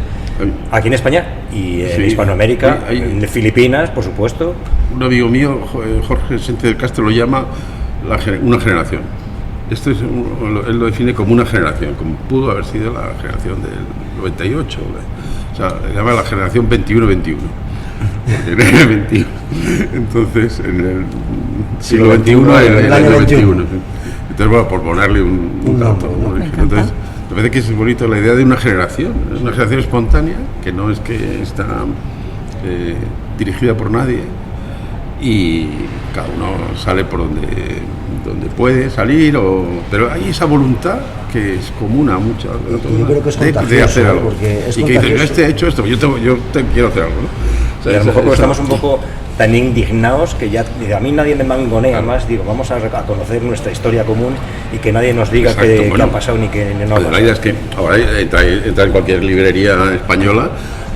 aquí en España y en Hispanoamérica, en Filipinas, por supuesto. Un amigo mío, Jorge Sente del Castro, lo llama una generación. Esto él lo define como una generación, como pudo haber sido la generación del 98, o sea, le llama la generación 21-21. Entonces, en el siglo XXI, en el año 21. Entonces, bueno, por ponerle un dato, ¿no? Entonces, me parece que es bonito la idea de una generación espontánea, que no es que está dirigida por nadie, y cada uno sale por donde puede salir, pero hay esa voluntad que es común a muchas de hacer algo, y que dices, yo he hecho esto, yo quiero hacer algo, ¿no? O sea, a lo mejor estamos un poco tan indignados que ya a mí nadie me mangonea más, digo, vamos a conocer nuestra historia común y que nadie nos diga qué ha pasado ni que no ha pasado. La idea es que ahora entra en cualquier librería española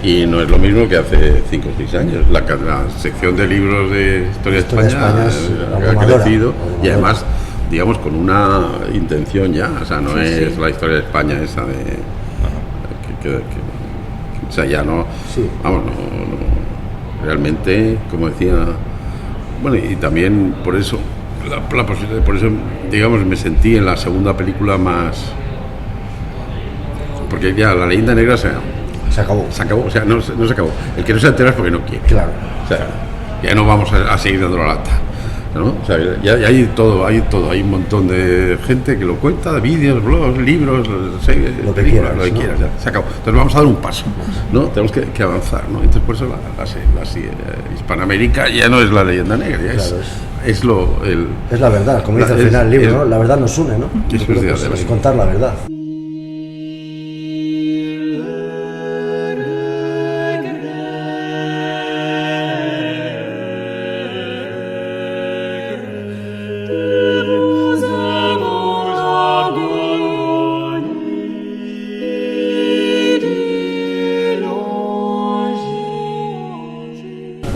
y no es lo mismo que hace 5 o 6 años. La sección de libros de historia de España ha crecido y además, digamos, con una intención ya, o sea, no es la historia de España esa de o sea, ya no, vamos, no, realmente, como decía, bueno, y también por eso la posibilidad, por eso, digamos, me sentí en la segunda película más, porque ya la leyenda negra se acabó, o sea, no se acabó. El que no se entera es porque no quiere. Claro. O sea, ya no vamos a seguir dando la lata, ¿no? O sea, ya hay todo, hay un montón de gente que lo cuenta, vídeos, blogs, libros, películas, lo que quieras, ya, se acabó. Entonces vamos a dar un paso, ¿no? Tenemos que avanzar, ¿no? Entonces por eso la Hispanoamérica ya no es la leyenda negra, ya es la verdad, como dice al final el libro, ¿no? La verdad nos une, ¿no? Es contar la verdad.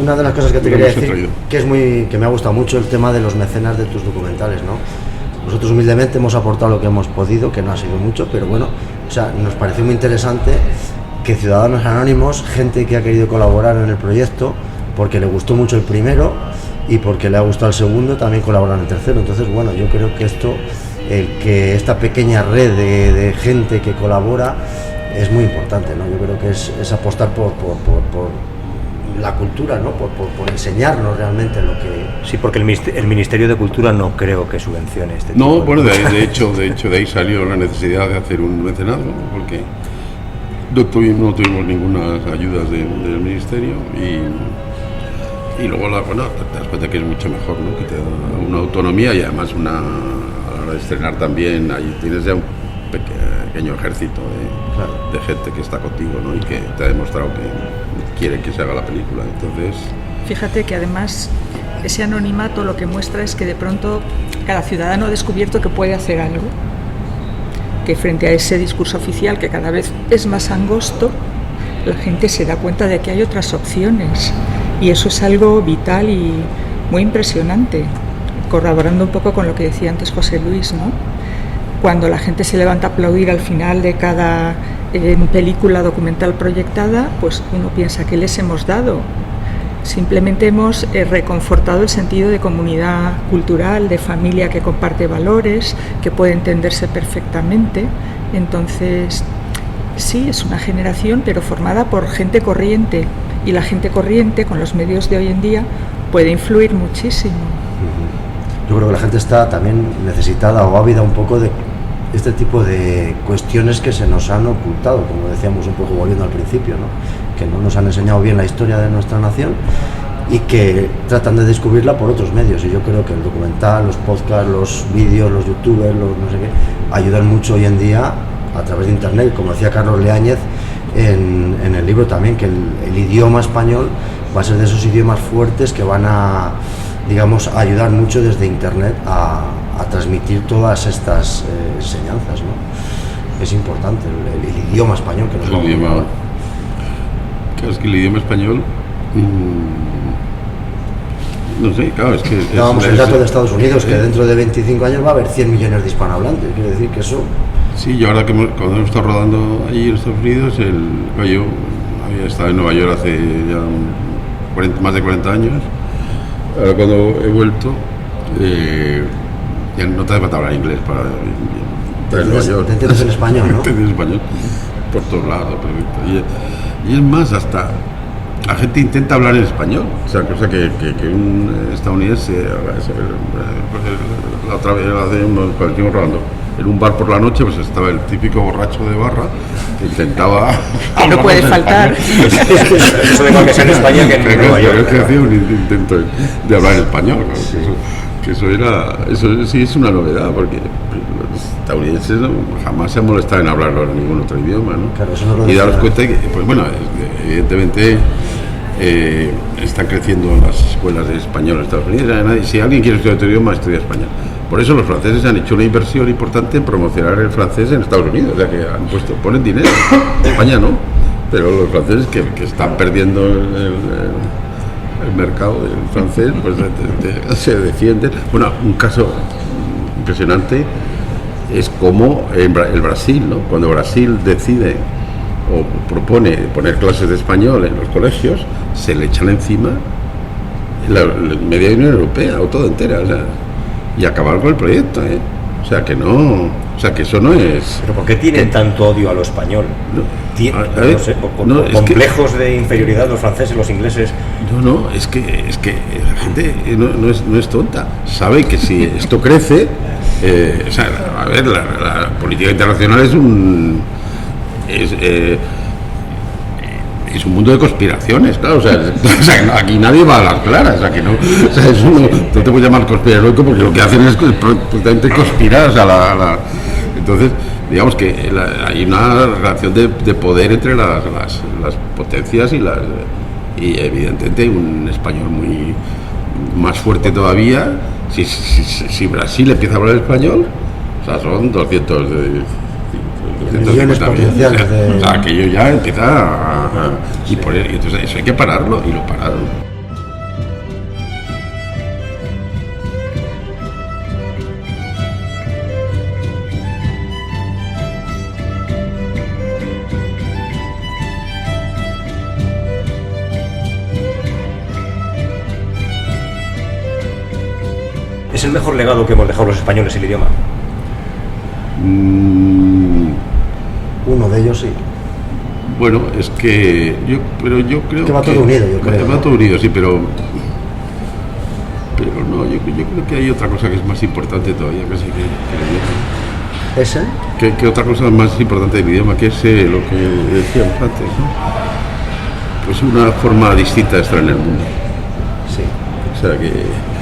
Una de las cosas que te quería decir, que me ha gustado mucho el tema de los mecenas de tus documentales, ¿no? Nosotros humildemente hemos aportado lo que hemos podido, que no ha sido mucho, pero bueno, o sea, nos pareció muy interesante que ciudadanos anónimos, gente que ha querido colaborar en el proyecto, porque le gustó mucho el primero y porque le ha gustado el segundo, también colaboran en el tercero. Entonces, bueno, yo creo que que esta pequeña red de gente que colabora es muy importante, ¿no? Yo creo que es apostar por la cultura, ¿no? Por enseñarnos realmente lo que... Sí, porque el Ministerio de Cultura no creo que subvencione este tipo. No, bueno, de hecho de ahí salió la necesidad de hacer un mecenazgo, ¿no? Porque no tuvimos ninguna ayudas del Ministerio y luego te das cuenta que es mucho mejor, ¿no? Que te da una autonomía y además a la hora de estrenar también, ahí tienes ya un pequeño ejército de gente que está contigo, ¿no? Y que te ha demostrado que quiere que se haga la película. Entonces, fíjate que además ese anonimato lo que muestra es que de pronto cada ciudadano ha descubierto que puede hacer algo, que frente a ese discurso oficial que cada vez es más angosto, la gente se da cuenta de que hay otras opciones y eso es algo vital y muy impresionante, corroborando un poco con lo que decía antes José Luis, ¿no? Cuando la gente se levanta a aplaudir al final de cada película documental proyectada, pues uno piensa, ¿qué les hemos dado? Simplemente hemos reconfortado el sentido de comunidad cultural, de familia que comparte valores, que puede entenderse perfectamente. Entonces, sí, es una generación, pero formada por gente corriente. Y la gente corriente, con los medios de hoy en día, puede influir muchísimo. Yo creo que la gente está también necesitada o ávida un poco de este tipo de cuestiones que se nos han ocultado, como decíamos un poco volviendo al principio, ¿no? Que no nos han enseñado bien la historia de nuestra nación y que tratan de descubrirla por otros medios. Y yo creo que el documental, los podcasts, los vídeos, los youtubers, los no sé qué, ayudan mucho hoy en día a través de internet, como decía Carlos Leáñez en el libro también, que el idioma español va a ser de esos idiomas fuertes que van a, digamos, a ayudar mucho desde internet a transmitir todas estas enseñanzas, ¿no? Es importante el idioma español que nos el idioma, claro, es que el idioma español no sé, claro, es que dábamos el dato de Estados Unidos que dentro de 25 años va a haber 100 millones de hispanohablantes, quiere decir que eso. Sí, yo ahora que cuando hemos estado rodando allí en Estados Unidos, yo había estado en Nueva York hace ya más de 40 años. Ahora cuando he vuelto, ya no te hace falta hablar inglés para Nueva York. Te entiendes en español, ¿no? Te entiendes en español, por todos lados, perfecto. Y es más, hasta la gente intenta hablar en español, o sea, cosa que un estadounidense, la otra vez cuando estuvimos rodando, en un bar por la noche, pues estaba el típico borracho de barra que intentaba. Que no puede faltar. Eso de que sea en España que en Nueva York. Que hacía un intento de hablar en español, eso sí es una novedad, porque los estadounidenses jamás se han molestado en hablarlo en ningún otro idioma, ¿no? Claro, eso no lo y daros cuenta que, pues bueno, evidentemente están creciendo las escuelas de español en Estados Unidos. Si alguien quiere estudiar otro idioma, estudia español. Por eso los franceses han hecho una inversión importante en promocionar el francés en Estados Unidos, o sea que ponen dinero. España no, pero los franceses que están perdiendo el mercado del francés, pues se defienden. Bueno, un caso impresionante es como el Brasil, ¿no? Cuando Brasil decide o propone poner clases de español en los colegios, se le echan encima la media Unión Europea o toda entera, o sea, y acabar con el proyecto, ¿eh? O sea que no, o sea que eso no es. ¿Pero por qué tienen tanto odio a lo español? No sé, por complejos de inferioridad los franceses, los ingleses. No, es que la gente no es tonta, sabe que si esto crece, o sea, a ver, la política internacional es un mundo de conspiraciones, claro, o sea, aquí nadie va a las claras, o sea, que no, o sea, eso no te puedes llamar conspiranoico porque lo que hacen es prácticamente conspirar, o sea, entonces, digamos que hay una relación de poder entre las potencias y evidentemente un español muy más fuerte todavía, si Brasil empieza a hablar español, o sea, son 200 millones potenciales o sea, aquello ya empieza y entonces eso hay que pararlo, y lo pararon. ¿Es el mejor legado que hemos dejado los españoles el idioma? Uno de ellos sí. Bueno, es que yo creo que va todo unido, yo creo. Va todo unido, sí, pero no, yo creo que hay otra cosa que es más importante todavía casi que el idioma. ¿Ese? ¿Qué otra cosa más importante del idioma? Que es lo que decíamos antes, ¿no? Pues una forma distinta de estar en el mundo. Sí. O sea que.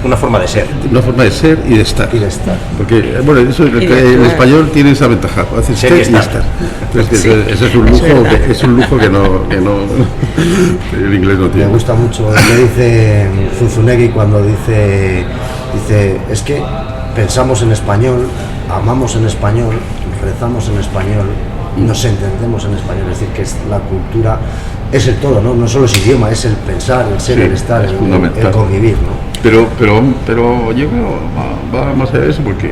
Una forma de ser. Una forma de ser y de estar. Y de estar. Porque, bueno, eso el español tiene esa ventaja, hace ser y estar. Entonces, sí, ese es un lujo que el inglés no tiene. Me gusta mucho lo que dice Zunzunegui cuando dice, es que pensamos en español, amamos en español, rezamos en español, nos entendemos en español, es decir, que es la cultura, es el todo, ¿no? No solo es idioma, es el pensar, el ser, sí, el estar, el convivir, ¿no? Pero yo creo va más allá de eso, porque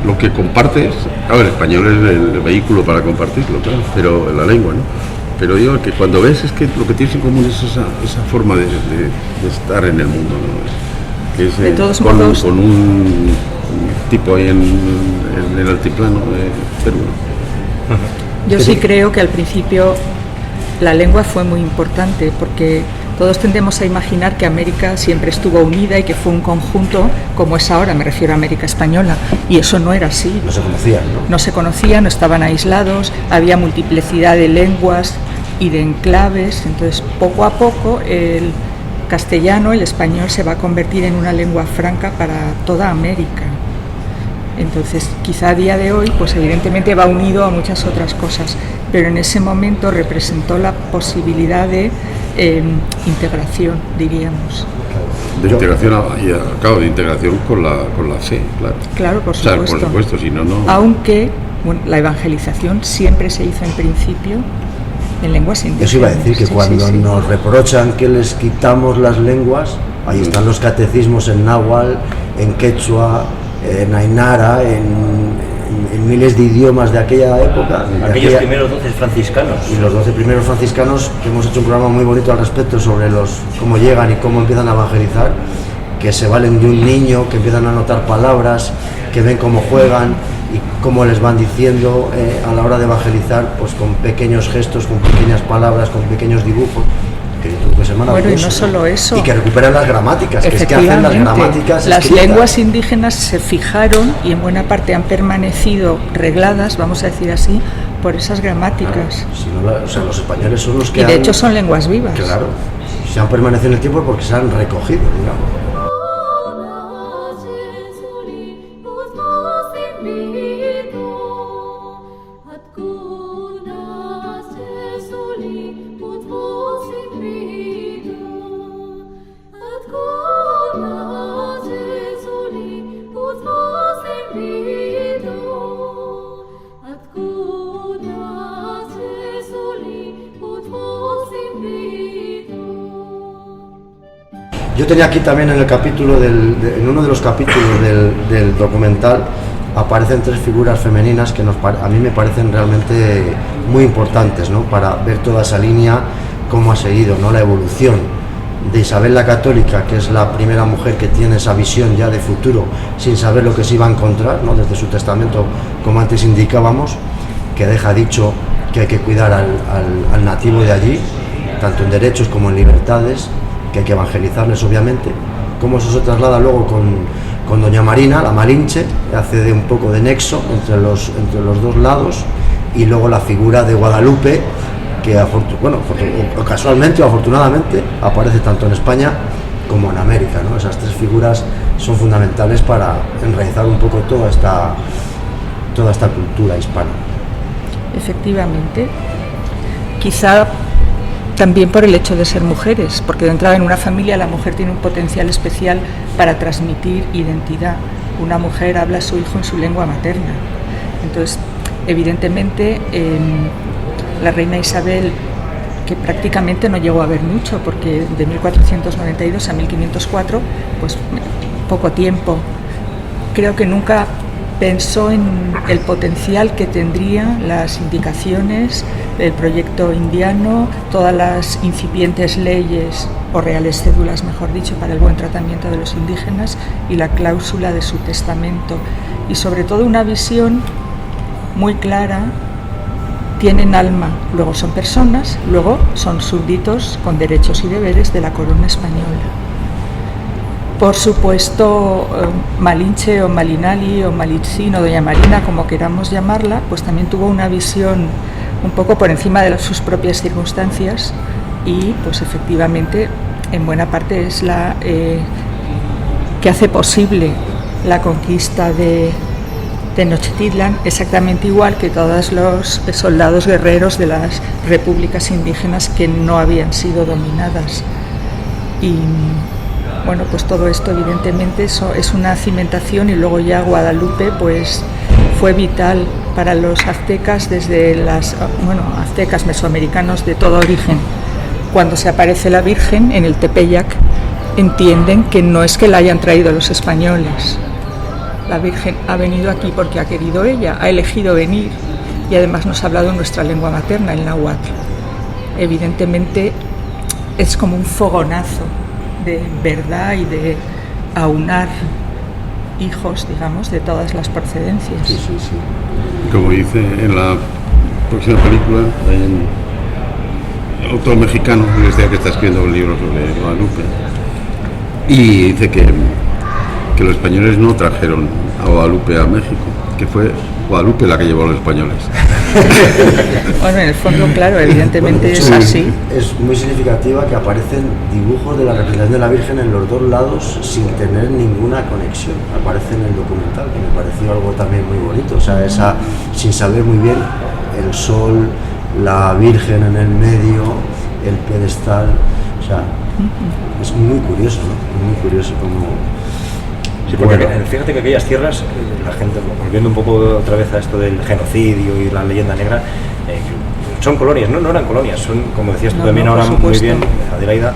lo que compartes, claro, el español es el vehículo para compartirlo, claro, pero la lengua, ¿no? Pero digo que cuando ves es que lo que tienes en común es esa forma de estar en el mundo, ¿no? Que es, de todos modos, con un tipo ahí en el altiplano de Perú. Yo sí creo que al principio la lengua fue muy importante, porque todos tendemos a imaginar que América siempre estuvo unida y que fue un conjunto como es ahora, me refiero a América Española, y eso no era así. No se conocían, ¿no? No se conocían, no estaban aislados, había multiplicidad de lenguas y de enclaves, entonces poco a poco el castellano, el español, se va a convertir en una lengua franca para toda América. Entonces, quizá a día de hoy, pues evidentemente va unido a muchas otras cosas, pero en ese momento representó la posibilidad de integración, diríamos. De integración, claro, de integración con la fe, claro. Claro, por supuesto. supuesto. O sea, por supuesto, si no, no. Aunque, bueno, la evangelización siempre se hizo en principio en lenguas indígenas. Eso iba a decir que cuando nos reprochan que les quitamos las lenguas, ahí están los catecismos en náhuatl, en quechua, en aymara, en miles de idiomas de aquella época. Aquellos primeros 12 franciscanos. Y los 12 primeros franciscanos, que hemos hecho un programa muy bonito al respecto sobre cómo llegan y cómo empiezan a evangelizar, que se valen de un niño, que empiezan a anotar palabras, que ven cómo juegan y cómo les van diciendo a la hora de evangelizar, pues con pequeños gestos, con pequeñas palabras, con pequeños dibujos. Bueno, y no solo eso. Y que recuperan las gramáticas, que es que hacen las gramáticas las escritas. lenguas indígenas se fijaron y en buena parte han permanecido regladas, vamos a decir así, por esas gramáticas. Si no, o sea, los españoles son los que y de hecho son lenguas vivas. Claro, si han permanecido en el tiempo porque se han recogido, digamos. Yo tenía aquí también en el capítulo, en uno de los capítulos del documental, aparecen 3 figuras femeninas que a mí me parecen realmente muy importantes, ¿no? Para ver toda esa línea, cómo ha seguido, ¿no? La evolución de Isabel la Católica, que es la primera mujer que tiene esa visión ya de futuro, sin saber lo que se iba a encontrar, ¿no? Desde su testamento, como antes indicábamos, que deja dicho que hay que cuidar al nativo de allí, tanto en derechos como en libertades, que hay que evangelizarles, obviamente. Cómo eso se traslada luego con doña Marina, la Malinche, que hace un poco de nexo entre los dos lados, y luego la figura de Guadalupe, que casualmente o afortunadamente aparece tanto en España como en América, ¿no? Esas 3 figuras son fundamentales para enraizar un poco toda esta cultura hispana. Efectivamente. Quizá también por el hecho de ser mujeres, porque de entrada en una familia la mujer tiene un potencial especial para transmitir identidad. Una mujer habla a su hijo en su lengua materna. Entonces, evidentemente, la reina Isabel, que prácticamente no llegó a ver mucho, porque de 1492 a 1504, pues poco tiempo. Creo que nunca pensó en el potencial que tendrían las indicaciones del proyecto indiano, todas las incipientes leyes o reales cédulas, mejor dicho, para el buen tratamiento de los indígenas y la cláusula de su testamento. Y sobre todo una visión muy clara, tienen alma, luego son personas, luego son súbditos con derechos y deberes de la corona española. Por supuesto, Malinche o Malinali o Malitzin o doña Marina, como queramos llamarla, pues también tuvo una visión un poco por encima de sus propias circunstancias y pues efectivamente en buena parte es la que hace posible la conquista de Tenochtitlan, exactamente igual que todos los soldados guerreros de las repúblicas indígenas que no habían sido dominadas. Y bueno, pues todo esto evidentemente eso es una cimentación, y luego ya Guadalupe pues fue vital para los aztecas, desde aztecas mesoamericanos de todo origen. Cuando se aparece la Virgen en el Tepeyac, entienden que no es que la hayan traído los españoles. La Virgen ha venido aquí porque ha querido ella, ha elegido venir, y además nos ha hablado en nuestra lengua materna, el náhuatl. evidentemente es como un fogonazo de verdad y de aunar hijos, digamos, de todas las procedencias. Sí, sí, sí. Como dice en la próxima película, el autor mexicano, que está escribiendo un libro sobre Guadalupe, y dice que los españoles no trajeron a Guadalupe a México, que fue Guadalupe la que llevó a los españoles. Bueno, en el fondo, claro, evidentemente Bueno, de es hecho, así. Es muy significativa que aparecen dibujos de la representación de la Virgen en los dos lados sin tener ninguna conexión. Aparece en el documental, que me pareció algo también muy bonito. O sea, esa, sin saber muy bien, el sol, la Virgen en el medio, el pedestal. O sea, es muy curioso, ¿no? Muy curioso como... Sí, porque fíjate que aquellas tierras, la gente, volviendo un poco otra vez a esto del genocidio y la leyenda negra, son colonias, no eran colonias, son, como decías tú también ahora muy bien, Adelaida,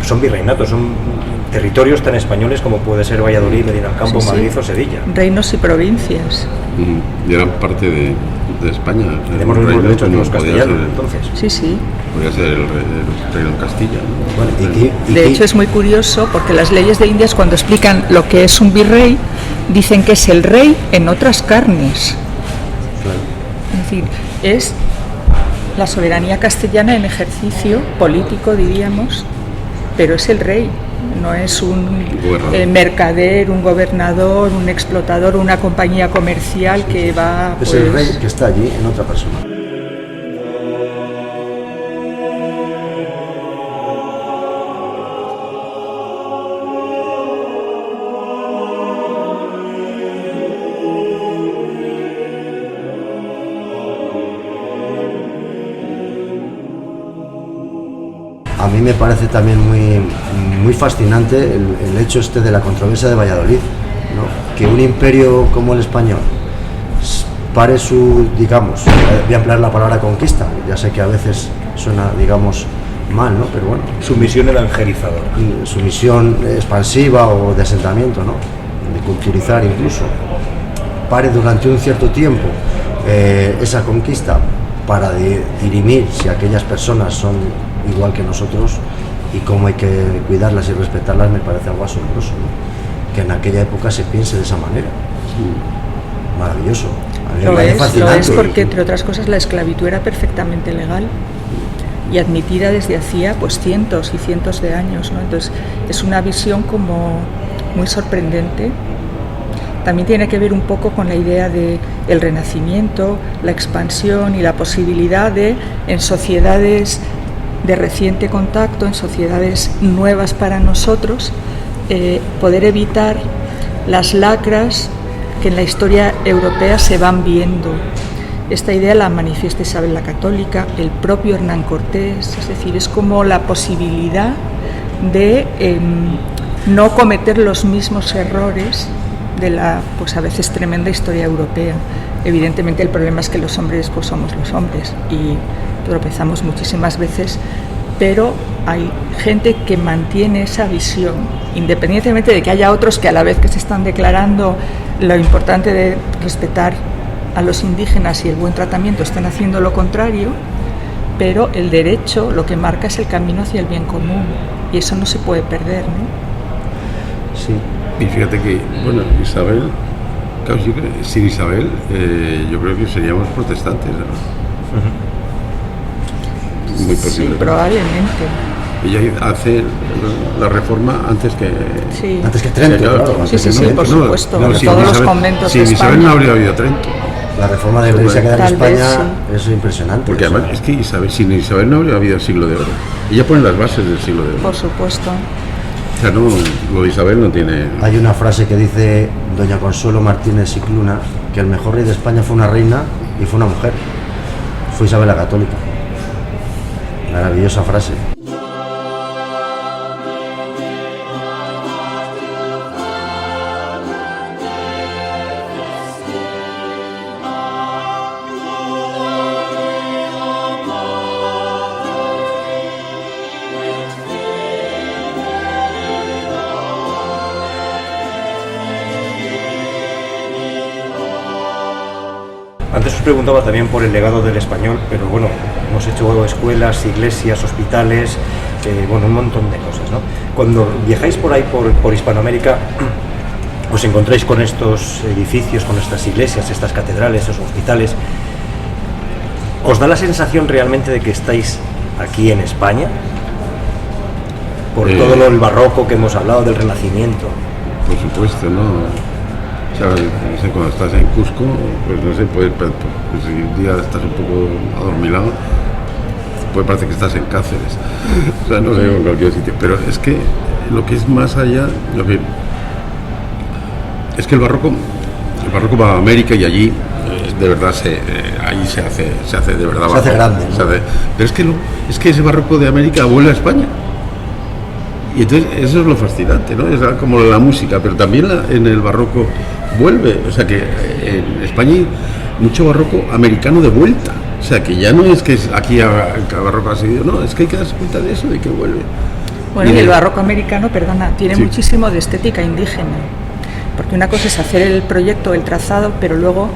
son virreinatos, son territorios tan españoles como puede ser Valladolid, Medina del Campo, Madrid o Sevilla. Reinos y provincias. Y eran parte de España. Tenemos los mismos derechos que los castellanos, entonces. Sí, sí. Podría ser el reino de Castilla, ¿no? Bueno, De hecho, es muy curioso porque las leyes de Indias, cuando explican lo que es un virrey, dicen que es el rey en otras carnes. claro. Es decir, es la soberanía castellana en ejercicio político, diríamos, pero es el rey, no es un mercader, un gobernador, un explotador, una compañía comercial que va... Es el rey que está allí en otra persona. A mí me parece también muy fascinante el hecho este de la controversia de Valladolid, ¿no? Que un imperio como el español pare su, digamos, voy a emplear la palabra conquista, ya sé que a veces suena, digamos, mal, ¿no? Pero bueno, Su misión evangelizadora. su misión expansiva o de asentamiento, ¿no? De culturizar incluso, pare durante un cierto tiempo esa conquista para dirimir si aquellas personas son igual que nosotros y cómo hay que cuidarlas y respetarlas, me parece algo asombroso, ¿no? Que en aquella época se piense de esa manera. Maravilloso. A mí me parece Lo fascinante. es porque, entre otras cosas, la esclavitud era perfectamente legal y admitida desde hacía pues cientos y cientos de años, ¿no? Entonces es una visión como muy sorprendente. También tiene que ver un poco con la idea de el renacimiento, la expansión y la posibilidad de, en sociedades de reciente contacto, en sociedades nuevas para nosotros, poder evitar las lacras que en la historia europea se van viendo. Esta idea la manifiesta Isabel la Católica, el propio Hernán Cortés, es decir, es como la posibilidad de no cometer los mismos errores de la, pues a veces tremenda historia europea. Evidentemente el problema es que los hombres pues somos los hombres y tropezamos muchísimas veces, pero hay gente que mantiene esa visión, independientemente de que haya otros que a la vez que se están declarando lo importante de respetar a los indígenas y el buen tratamiento están haciendo lo contrario, pero el derecho lo que marca es el camino hacia el bien común y eso no se puede perder, ¿no? Sí. Y fíjate que, bueno, Isabel, claro, sin Isabel, yo creo que seríamos protestantes, ¿no? Muy posible. Sí, probablemente. Ella hace la reforma antes que... Sí. Antes que Trento, claro. Sí, sí, sí, por supuesto. sin Todos Isabel, los conventos sin de Isabel España. no habría habido Trento. La reforma de la Iglesia que da en Tal vez, España es impresionante. Porque o sea, además es que sin Isabel no habría habido siglo de oro. Ella pone las bases del siglo de oro. Por supuesto. O sea, no, lo de Isabel no tiene... hay una frase que dice doña Consuelo Martínez Cicluna, que el mejor rey de España fue una reina y fue una mujer. Fue Isabel la Católica. Maravillosa frase. Antes os preguntaba también por el legado del español, pero bueno, hemos hecho escuelas, iglesias, hospitales, bueno, un montón de cosas, ¿no? Cuando viajáis por ahí, por Hispanoamérica, os encontráis con estos edificios, con estas iglesias, estas catedrales, estos hospitales. ¿Os da la sensación realmente de que estáis aquí en España? Por todo el barroco que hemos hablado, del Renacimiento. Por supuesto, ¿no? O sea, no sé, cuando estás en Cusco, pues no sé, pues si un día estás un poco adormilado, puede parecer que estás en Cáceres. O sea, no sé, en cualquier sitio. Pero es que lo que es más allá, es que el barroco va a América y allí de verdad ahí se hace de verdad. Se hace grande, ¿no? Pero es que ese barroco de América vuelve a España. Y entonces eso es lo fascinante, ¿no? Es como la música, pero también en el barroco vuelve. O sea que en España hay mucho barroco americano de vuelta. O sea que ya no es que aquí el barroco ha seguido, no, es que hay que darse cuenta de eso, de que vuelve. Bueno, y el barroco americano, perdona, tiene muchísimo de estética indígena. Porque una cosa es hacer el proyecto, el trazado, pero luego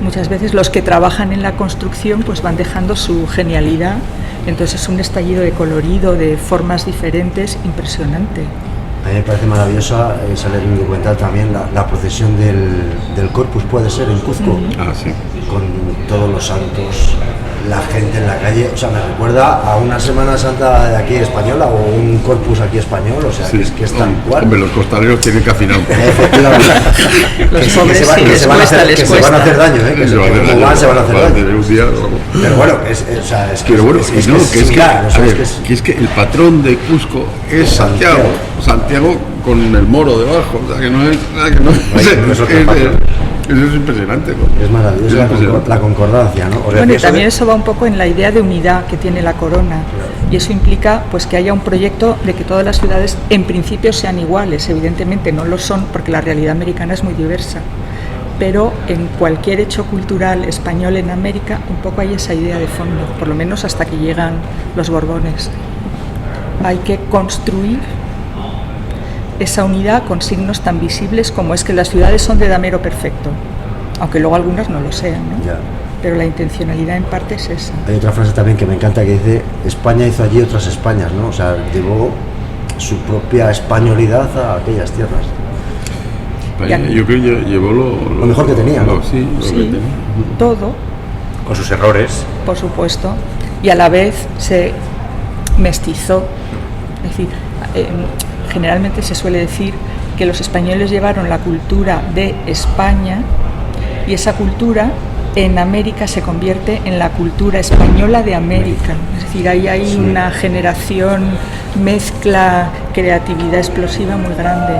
muchas veces los que trabajan en la construcción pues van dejando su genialidad. Entonces es un estallido de colorido, de formas diferentes, impresionante. A mí me parece maravillosa, sale en un documental también, la procesión del Corpus, puede ser, en Cuzco. Ah, sí. Con todos los santos, la gente en la calle, o sea, me recuerda a una Semana Santa de aquí española o un Corpus aquí español, o sea, sí, es que es tal cual. Hombre, los costaleros tienen que afinar un poco. Efectivamente. Los pobres sí, se van a hacer daño, que se van a hacer daño. Pero bueno, es que el patrón de Cusco es Santiago con el moro debajo, o sea, que no es eso es impresionante, ¿no? Es maravilloso la concordancia, ¿no? Bueno, y también eso va un poco en la idea de unidad que tiene la corona, y eso implica pues que haya un proyecto de que todas las ciudades en principio sean iguales. Evidentemente no lo son porque la realidad americana es muy diversa, pero en cualquier hecho cultural español en América un poco hay esa idea de fondo, por lo menos hasta que llegan los Borbones. Hay que construir esa unidad con signos tan visibles como es que las ciudades son de damero perfecto, aunque luego algunas no lo sean, ¿no? Ya. Pero la intencionalidad en parte es esa. Hay otra frase también que me encanta que dice: España hizo allí otras Españas, ¿no? O sea, llevó su propia españolidad a aquellas tierras. Yo creo que llevó lo mejor que tenía, ¿no? Sí, sí, que tenía. todo. Con sus errores. Por supuesto. Y a la vez se mestizó. Es decir, generalmente se suele decir que los españoles llevaron la cultura de España y esa cultura en América se convierte en la cultura española de América. Es decir, ahí hay una generación, mezcla, creatividad explosiva muy grande.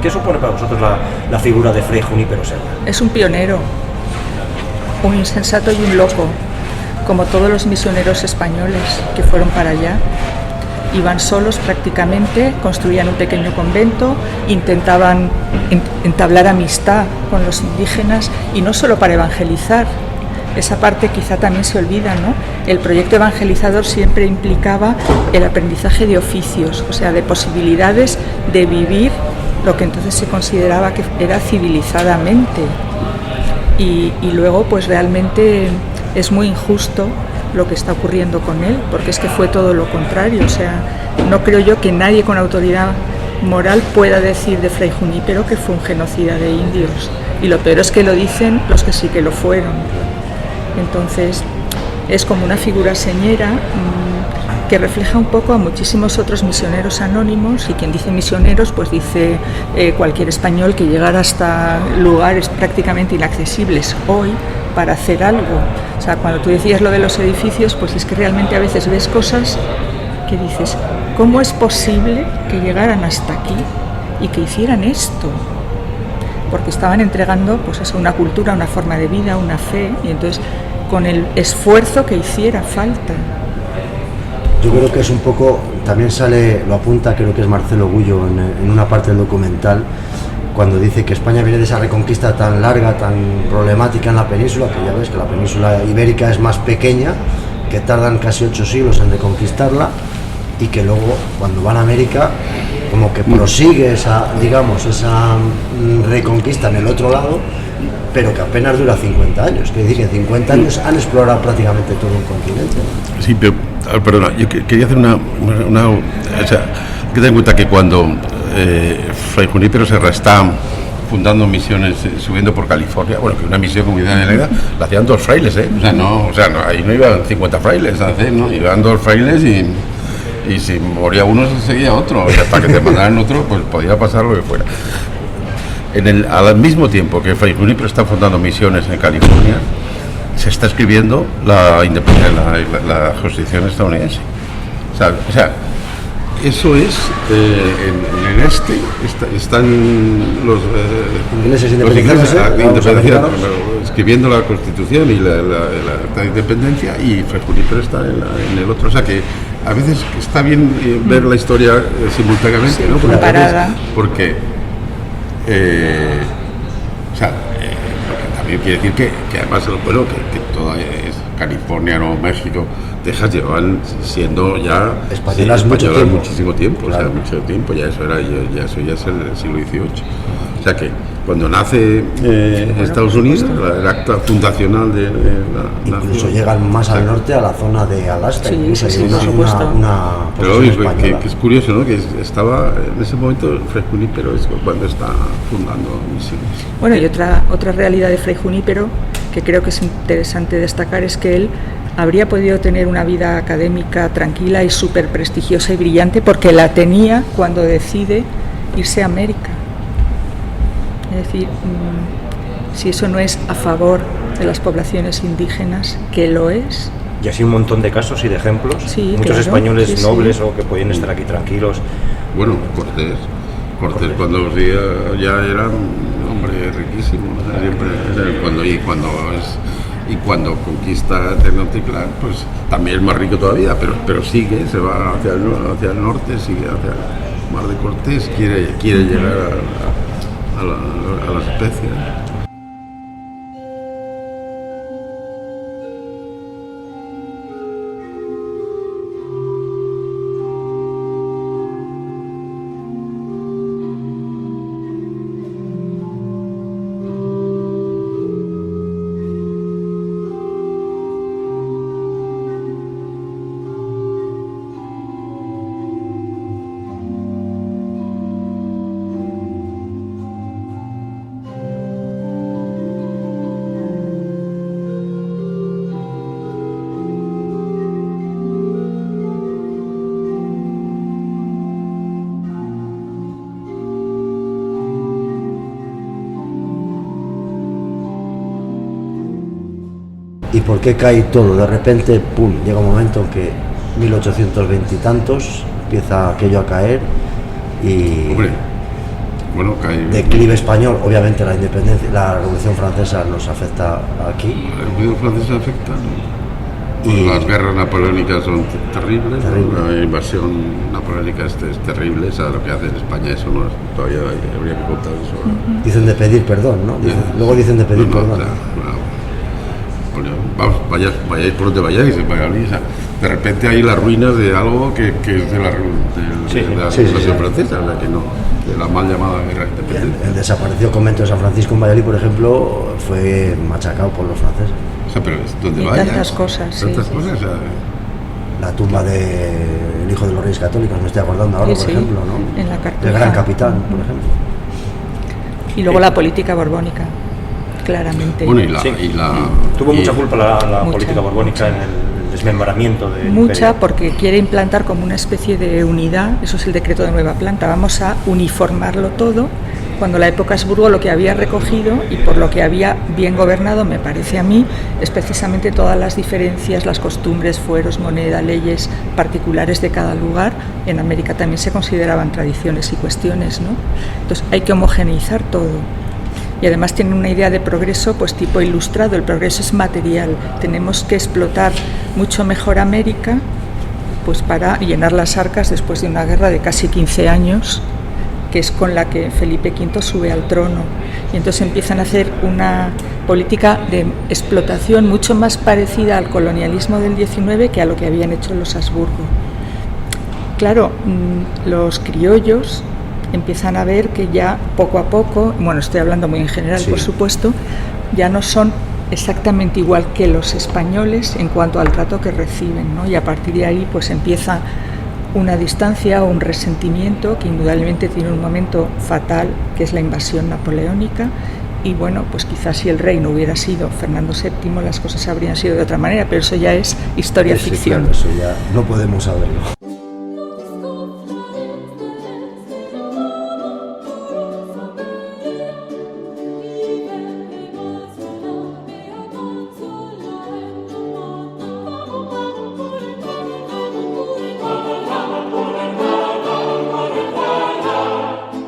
¿Qué supone para vosotros la figura de Fray Junípero Serra? Es un pionero, un insensato y un loco, como todos los misioneros españoles que fueron para allá. Iban solos prácticamente, construían un pequeño convento, intentaban entablar amistad con los indígenas y no solo para evangelizar. Esa parte quizá también se olvida, ¿no? El proyecto evangelizador siempre implicaba el aprendizaje de oficios, o sea, de posibilidades de vivir lo que entonces se consideraba que era civilizadamente. Y luego, pues realmente es muy injusto lo que está ocurriendo con él, porque es que fue todo lo contrario. O sea, no creo yo que nadie con autoridad moral pueda decir de Fray Junípero que fue un genocida de indios. Y lo peor es que lo dicen los que sí que lo fueron. Entonces, es como una figura señera que refleja un poco a muchísimos otros misioneros anónimos, y quien dice misioneros pues dice cualquier español que llegara hasta lugares prácticamente inaccesibles hoy para hacer algo. O sea, cuando tú decías lo de los edificios, pues es que realmente a veces ves cosas que dices, ¿cómo es posible que llegaran hasta aquí y que hicieran esto? Porque estaban entregando pues eso, una cultura, una forma de vida, una fe, y entonces con el esfuerzo que hiciera falta. Yo creo que es un poco, también sale, lo apunta, creo que es Marcelo Gullo en una parte del documental, cuando dice que España viene de esa reconquista tan larga, tan problemática en la península, que ya ves que la península ibérica es más pequeña, que tardan casi 8 siglos en reconquistarla, y que luego cuando van a América como que prosigue esa, digamos, esa reconquista en el otro lado, pero que apenas dura 50 años, que decir que en 50 años han explorado prácticamente todo un continente, ¿no? Sí, pero, perdona, yo quería hacer una o sea, hay que tener en cuenta que cuando Fray Junípero se está fundando misiones, subiendo por California, bueno, que una misión como idea de la la hacían 2 frailes, no, ahí no iban 50 frailes a hacer, ¿no? Iban 2 frailes y si moría uno se seguía otro, y hasta que te mandaran otro, pues podía pasar lo que fuera. Al mismo tiempo que Fray Junípero está fundando misiones en California, se está escribiendo la Constitución estadounidense. O sea, eso es, en el este están los ingleses independizados, escribiendo la Constitución y la Acta de Independencia, y Fray Junípero está en el otro. O sea que a veces está bien ver la historia simultáneamente, sí, ¿no? Comparada. Porque también quiere decir que además, bueno, que toda California, ¿no? México, Texas llevan siendo ya españolas muchísimo tiempo, claro. O sea, mucho tiempo, ya eso ya es el siglo XVIII. O sea que cuando nace Estados Unidos, el acta fundacional de la incluso nación, llegan más al norte, a la zona de Alaska, sí, incluso sí, hay por supuesto. una pero posición que española. es curioso, ¿no? Que estaba en ese momento Fray Junípero es cuando está fundando misiones. Bueno, y otra realidad de Fray Junípero que creo que es interesante destacar es que él habría podido tener una vida académica tranquila y súper prestigiosa y brillante, porque la tenía cuando decide irse a América. Es decir, si eso no es a favor de las poblaciones indígenas, que lo es. Y así un montón de casos y de ejemplos. Sí, muchos claro, españoles sí, nobles sí. o que podían estar aquí tranquilos. Bueno, Cortés cuando los días ya era un hombre riquísimo, y cuando conquista Tenochtitlan, pues también es más rico todavía, pero sigue, se va hacia el norte, sigue hacia el Mar de Cortés, quiere llegar a las especies. ¿Y por qué cae todo? De repente, pum, llega un momento en que 1820 y tantos empieza aquello a caer y Hombre, bueno, cae. Declive español, obviamente la independencia, la Revolución Francesa nos afecta aquí. La Revolución Francesa afecta, ¿no? Y las guerras napoleónicas son terribles. Terrible. La invasión napoleónica es terrible. ¿Sabes lo que hace en España? Eso no es, todavía habría que contar eso. dicen de pedir perdón, ¿no? Luego dicen de pedir perdón. Vamos, vayáis por donde vayáis, en Valladolid, o sea, de repente hay las ruinas de algo que es de la Revolución Francesa, o sea, que no, de la mal llamada guerra de independencia. El desaparecido convento de San Francisco en Valladolid, por ejemplo, fue machacado por los franceses. O sea, pero donde Y vayas, tantas cosas, tantas sí, cosas, sí. o sea, La tumba del hijo de los Reyes Católicos, me estoy acordando ahora, Sí, por sí, ejemplo, ¿no? en la Cartuja. El Gran Capitán, por ejemplo. Y luego la política borbónica, claramente. bueno, Tuvo mucha culpa la Mucha, política borbónica en el desmembramiento del Mucha, imperio. porque quiere implantar como una especie de unidad, eso es el decreto de nueva planta, vamos a uniformarlo todo, cuando la época Habsburgo lo que había recogido y por lo que había bien gobernado, me parece a mí, es precisamente todas las diferencias, las costumbres, fueros, moneda, leyes particulares de cada lugar. En América también se consideraban tradiciones y cuestiones, ¿no? Entonces hay que homogeneizar todo. Y además tienen una idea de progreso pues tipo ilustrado, el progreso es material, tenemos que explotar mucho mejor América pues para llenar las arcas después de una guerra de casi 15 años que es con la que Felipe V sube al trono. Y entonces empiezan a hacer una política de explotación mucho más parecida al colonialismo del XIX que a lo que habían hecho los Habsburgo. Claro, los criollos empiezan a ver que ya poco a poco, bueno, estoy hablando muy en general, sí, por supuesto, ya no son exactamente igual que los españoles en cuanto al trato que reciben, ¿no? Y a partir de ahí pues empieza una distancia o un resentimiento que indudablemente tiene un momento fatal, que es la invasión napoleónica. Y bueno, pues quizás si el rey no hubiera sido Fernando VII, las cosas habrían sido de otra manera, pero eso ya es historia ficción. Claro, eso ya no podemos saberlo.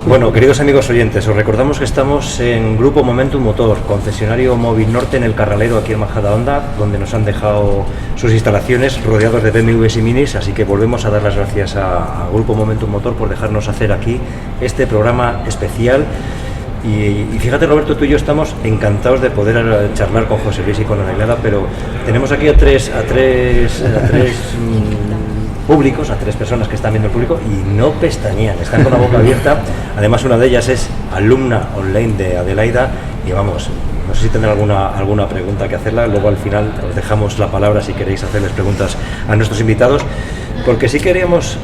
Bueno, queridos amigos oyentes, os recordamos que estamos en Grupo Momentum Motor, concesionario Móvil Norte en el Carralero, aquí en Majadahonda, donde nos han dejado sus instalaciones rodeados de BMWs y Minis, así que volvemos a dar las gracias a Grupo Momentum Motor por dejarnos hacer aquí este programa especial. Y fíjate, Roberto, tú y yo estamos encantados de poder charlar con José Luis y con Ana Hilada, pero tenemos aquí a tres públicos, a tres personas que están viendo el público y no pestañean, están con la boca abierta. Además, una de ellas es alumna online de Adelaida y vamos, no sé si tendrán alguna pregunta que hacerla. Luego al final os dejamos la palabra si queréis hacerles preguntas a nuestros invitados, porque sí queríamos,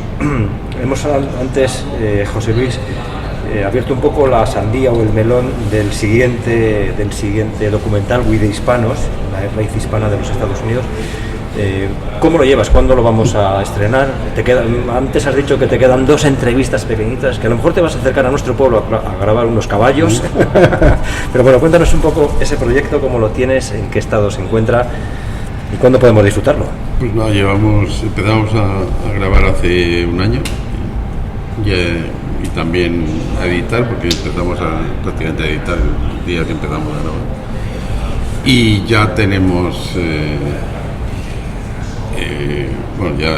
hemos antes, José Luis, abierto un poco la sandía o el melón del siguiente documental, We the Hispanos, la raíz hispana de los Estados Unidos. ¿Cómo lo llevas? ¿Cuándo lo vamos a estrenar? Antes has dicho que te quedan 2 entrevistas pequeñitas, que a lo mejor te vas a acercar a nuestro pueblo a grabar unos caballos. Pero bueno, cuéntanos un poco ese proyecto, cómo lo tienes, en qué estado se encuentra y cuándo podemos disfrutarlo. Pues nada, empezamos a grabar hace un año y también a editar, porque empezamos prácticamente a editar el día que empezamos a grabar. Y ya tenemos... bueno, ya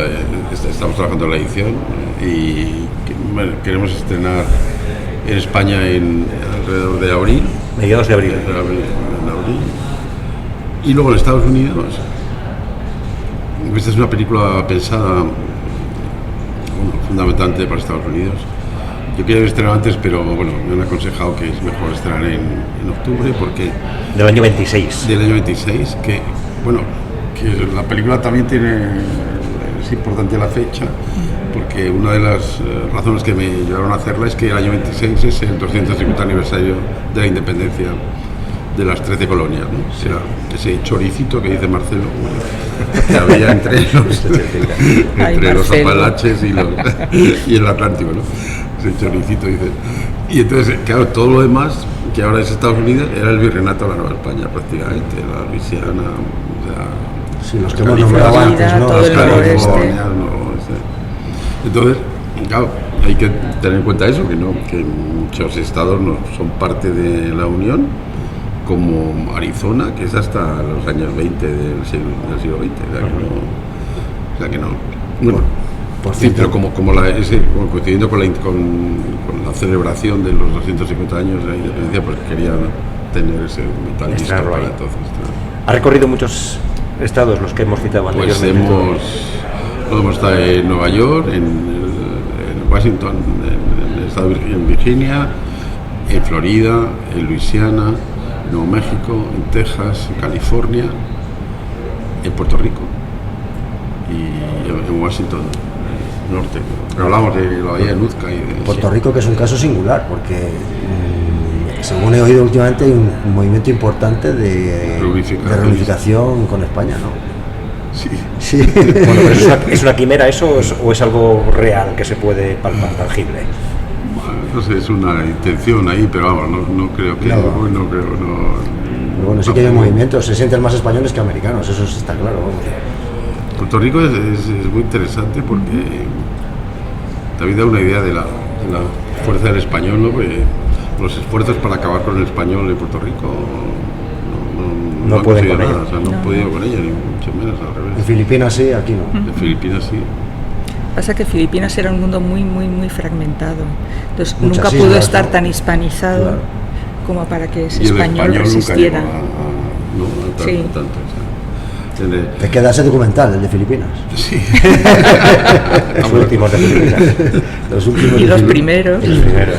estamos trabajando en la edición y queremos estrenar en España alrededor de abril. Mediados de abril. En abril. Y luego en Estados Unidos, esta es una película pensada fundamentalmente para Estados Unidos. Yo quería estrenar antes, pero bueno, me han aconsejado que es mejor estrenar en octubre, porque... Del año 26. Del año 26, que bueno... que la película también es importante la fecha, porque una de las razones que me llevaron a hacerla es que el año 26 es el 250 aniversario de la independencia de las 13 colonias, ¿no? O sea, ese choricito que dice Marcelo, que había entre los Apalaches y el Atlántico, ¿no? Ese choricito, dice. Y entonces, claro, todo lo demás, que ahora es Estados Unidos, era el virreinato de la Nueva España, prácticamente, la Luisiana, o sea... Sí, los que hemos nombrado antes, ¿no? Todo el California, entonces, claro, hay que tener en cuenta eso, que muchos estados no son parte de la Unión, como Arizona, que es hasta los años 20 del siglo XX, o sea que no. Bueno, sí, pero como coincidiendo con la celebración de los 250 años de la independencia, pues quería tener ese documental listo para entonces. ¿Ha recorrido muchos estados los que hemos citado anteriormente? Pues hemos estado en Nueva York, en Washington, en Virginia, en Florida, en Luisiana, en Nuevo México, en Texas, en California, en Puerto Rico y en Washington Norte. Hablamos de la bahía de Nuzca y de Puerto Rico, que es un caso singular, porque según he oído últimamente hay un movimiento importante de reunificación con España, ¿no? Sí. Bueno, pero ¿es una quimera eso o es algo real que se puede palpar, tangible? No sé, es una intención ahí, pero vamos, no creo que... No creo. Bueno, sí que hay un movimiento, se sienten más españoles que americanos, eso está claro. Puerto Rico es muy interesante porque también da una idea de la fuerza del español, ¿no? Porque los esfuerzos para acabar con el español en Puerto Rico no han conseguido nada, o sea, no han podido con ella, ni mucho menos al revés. En Filipinas sí, aquí no. En Filipinas sí. Pasa que Filipinas era un mundo muy fragmentado. Entonces Muchas nunca islas, pudo estar ¿no? tan hispanizado, Claro. como para que ese Y el español resistiera. Nunca llegó a Sí. tanto. O sea, Te queda ese documental, el de Filipinas. sí. Los últimos de Filipinas. Los últimos Y de los Filipinas. primeros. Los primeros.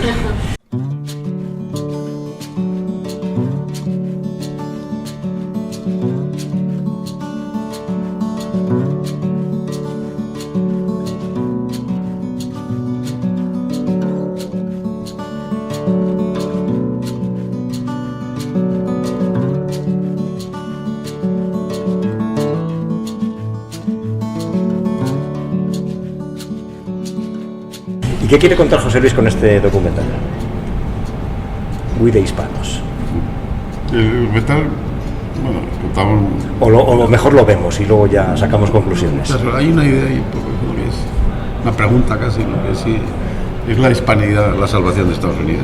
¿Y qué quiere contar José Luis con este documental? Muy de hispanos. El documental, bueno, contaba O lo mejor lo vemos y luego ya sacamos conclusiones. hay una idea ahí, un poco, lo que es una pregunta casi, lo que sí es la hispanidad, la salvación de Estados Unidos.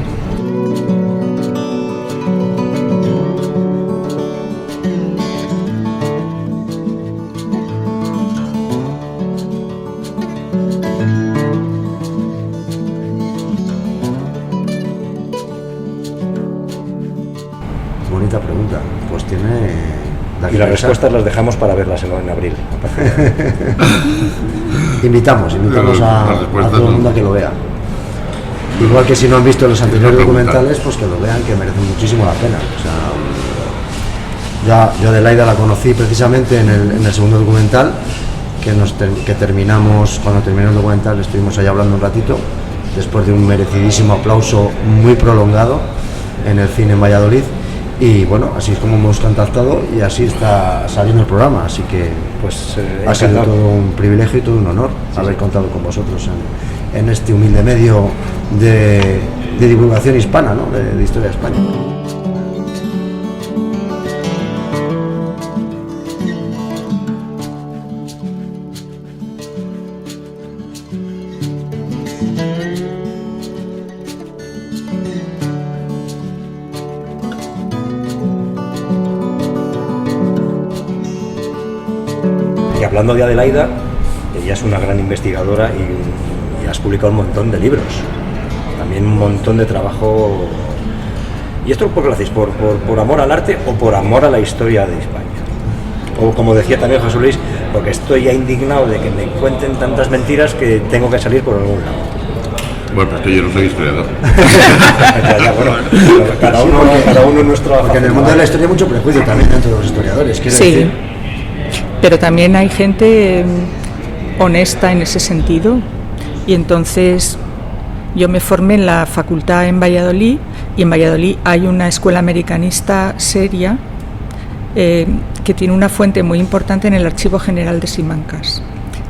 Bonita pregunta. Pues tiene... Y las que pensar. respuestas las dejamos para verlas en abril. Invitamos Las a respuestas todo el no. mundo a que lo vea. Igual que si no han visto los anteriores Una pregunta. documentales, pues que lo vean, que merecen muchísimo la pena. O sea, yo a Adelaida la conocí precisamente en el segundo documental, que terminamos, cuando terminó el documental estuvimos ahí hablando un ratito, después de un merecidísimo aplauso muy prolongado en el cine en Valladolid. Y bueno, así es como hemos contactado y así está saliendo el programa, así que Pues ha sido encantado. todo un privilegio y todo un honor haber contado con vosotros en este humilde medio de divulgación hispana, ¿no? de historia de España. Y hablando de Adelaida, ella es una gran investigadora y has publicado un montón de libros. También un montón de trabajo. ¿Y esto por qué lo hacéis? ¿Por amor al arte o por amor a la historia de España? O como decía también José Luis, porque estoy ya indignado de que me cuenten tantas mentiras que tengo que salir por algún lado. Bueno, pues que yo no soy historiador. Ya, bueno, cada uno nuestro. Porque en el mundo de la historia hay mucho prejuicio también dentro de los historiadores, quiero Sí, decir. pero también hay gente honesta en ese sentido, y entonces yo me formé en la facultad en Valladolid, y en Valladolid hay una escuela americanista seria que tiene una fuente muy importante en el Archivo General de Simancas.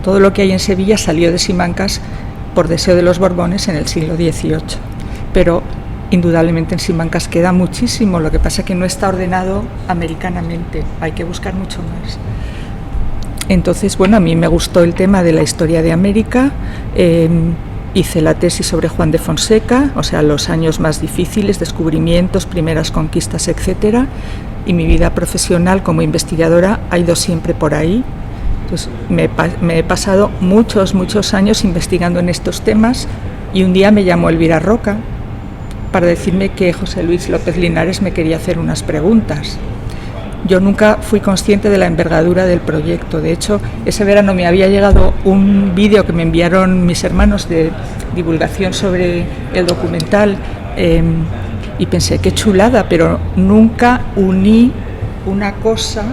Todo lo que hay en Sevilla salió de Simancas por deseo de los Borbones en el siglo XVIII, pero indudablemente en Simancas queda muchísimo, lo que pasa es que no está ordenado americanamente, hay que buscar mucho más. Entonces, bueno, a mí me gustó el tema de la historia de América, hice la tesis sobre Juan de Fonseca, o sea, los años más difíciles, descubrimientos, primeras conquistas, etcétera, y mi vida profesional como investigadora ha ido siempre por ahí. Entonces, me he pasado muchos años investigando en estos temas, y un día me llamó Elvira Roca para decirme que José Luis López Linares me quería hacer unas preguntas. Yo nunca fui consciente de la envergadura del proyecto. De hecho, ese verano me había llegado un vídeo que me enviaron mis hermanos de divulgación sobre el documental, y pensé, qué chulada, pero nunca uní una cosa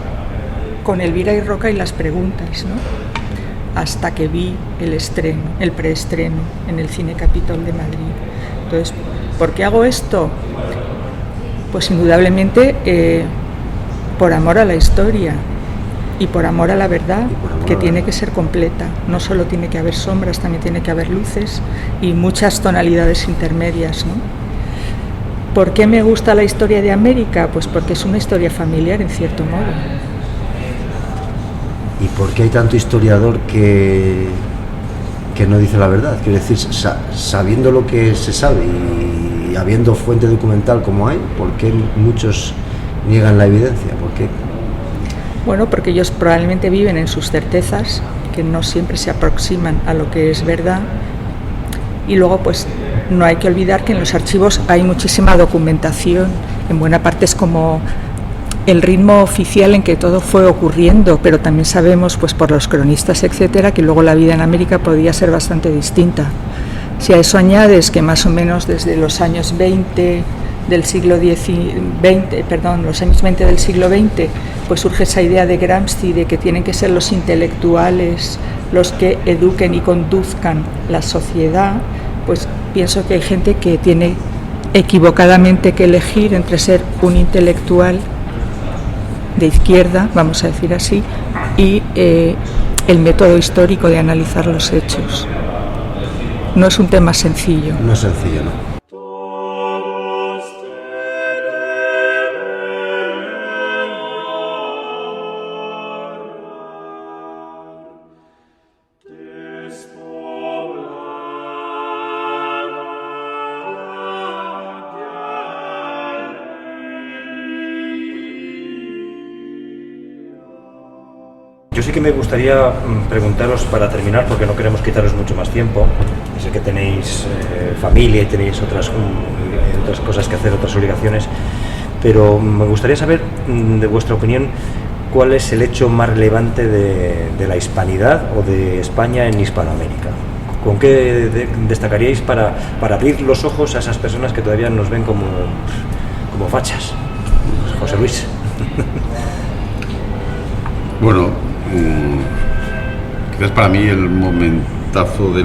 con Elvira y Roca y las preguntas, ¿no? Hasta que vi el preestreno en el Cine Capitol de Madrid. Entonces, ¿por qué hago esto? Pues indudablemente por amor a la historia y por amor a la verdad, que tiene que ser completa. No solo tiene que haber sombras, también tiene que haber luces y muchas tonalidades intermedias, ¿no? ¿Por qué me gusta la historia de América? Pues porque es una historia familiar, en cierto modo. ¿Y por qué hay tanto historiador que no dice la verdad? Quiero decir, sabiendo lo que se sabe y habiendo fuente documental como hay, ¿por qué muchos niegan la evidencia? ¿Por qué? Bueno, porque ellos probablemente viven en sus certezas, que no siempre se aproximan a lo que es verdad. Y luego pues no hay que olvidar que en los archivos hay muchísima documentación, en buena parte es como el ritmo oficial en que todo fue ocurriendo, pero también sabemos pues por los cronistas, etcétera, que luego la vida en América podía ser bastante distinta. Si a eso añades que más o menos desde los años 20 del siglo los años 20 del siglo XX, pues surge esa idea de Gramsci de que tienen que ser los intelectuales los que eduquen y conduzcan la sociedad, pues pienso que hay gente que tiene equivocadamente que elegir entre ser un intelectual de izquierda, vamos a decir así, y el método histórico de analizar los hechos. No es un tema sencillo. No es sencillo, ¿no? Yo sí que me gustaría preguntaros para terminar, porque no queremos quitaros mucho más tiempo. Sé que tenéis familia y tenéis otras cosas que hacer, otras obligaciones, pero me gustaría saber, de vuestra opinión, cuál es el hecho más relevante de la hispanidad o de España en Hispanoamérica. ¿Con qué destacaríais para abrir los ojos a esas personas que todavía nos ven como fachas? José Luis. Bueno, quizás para mí el momentazo de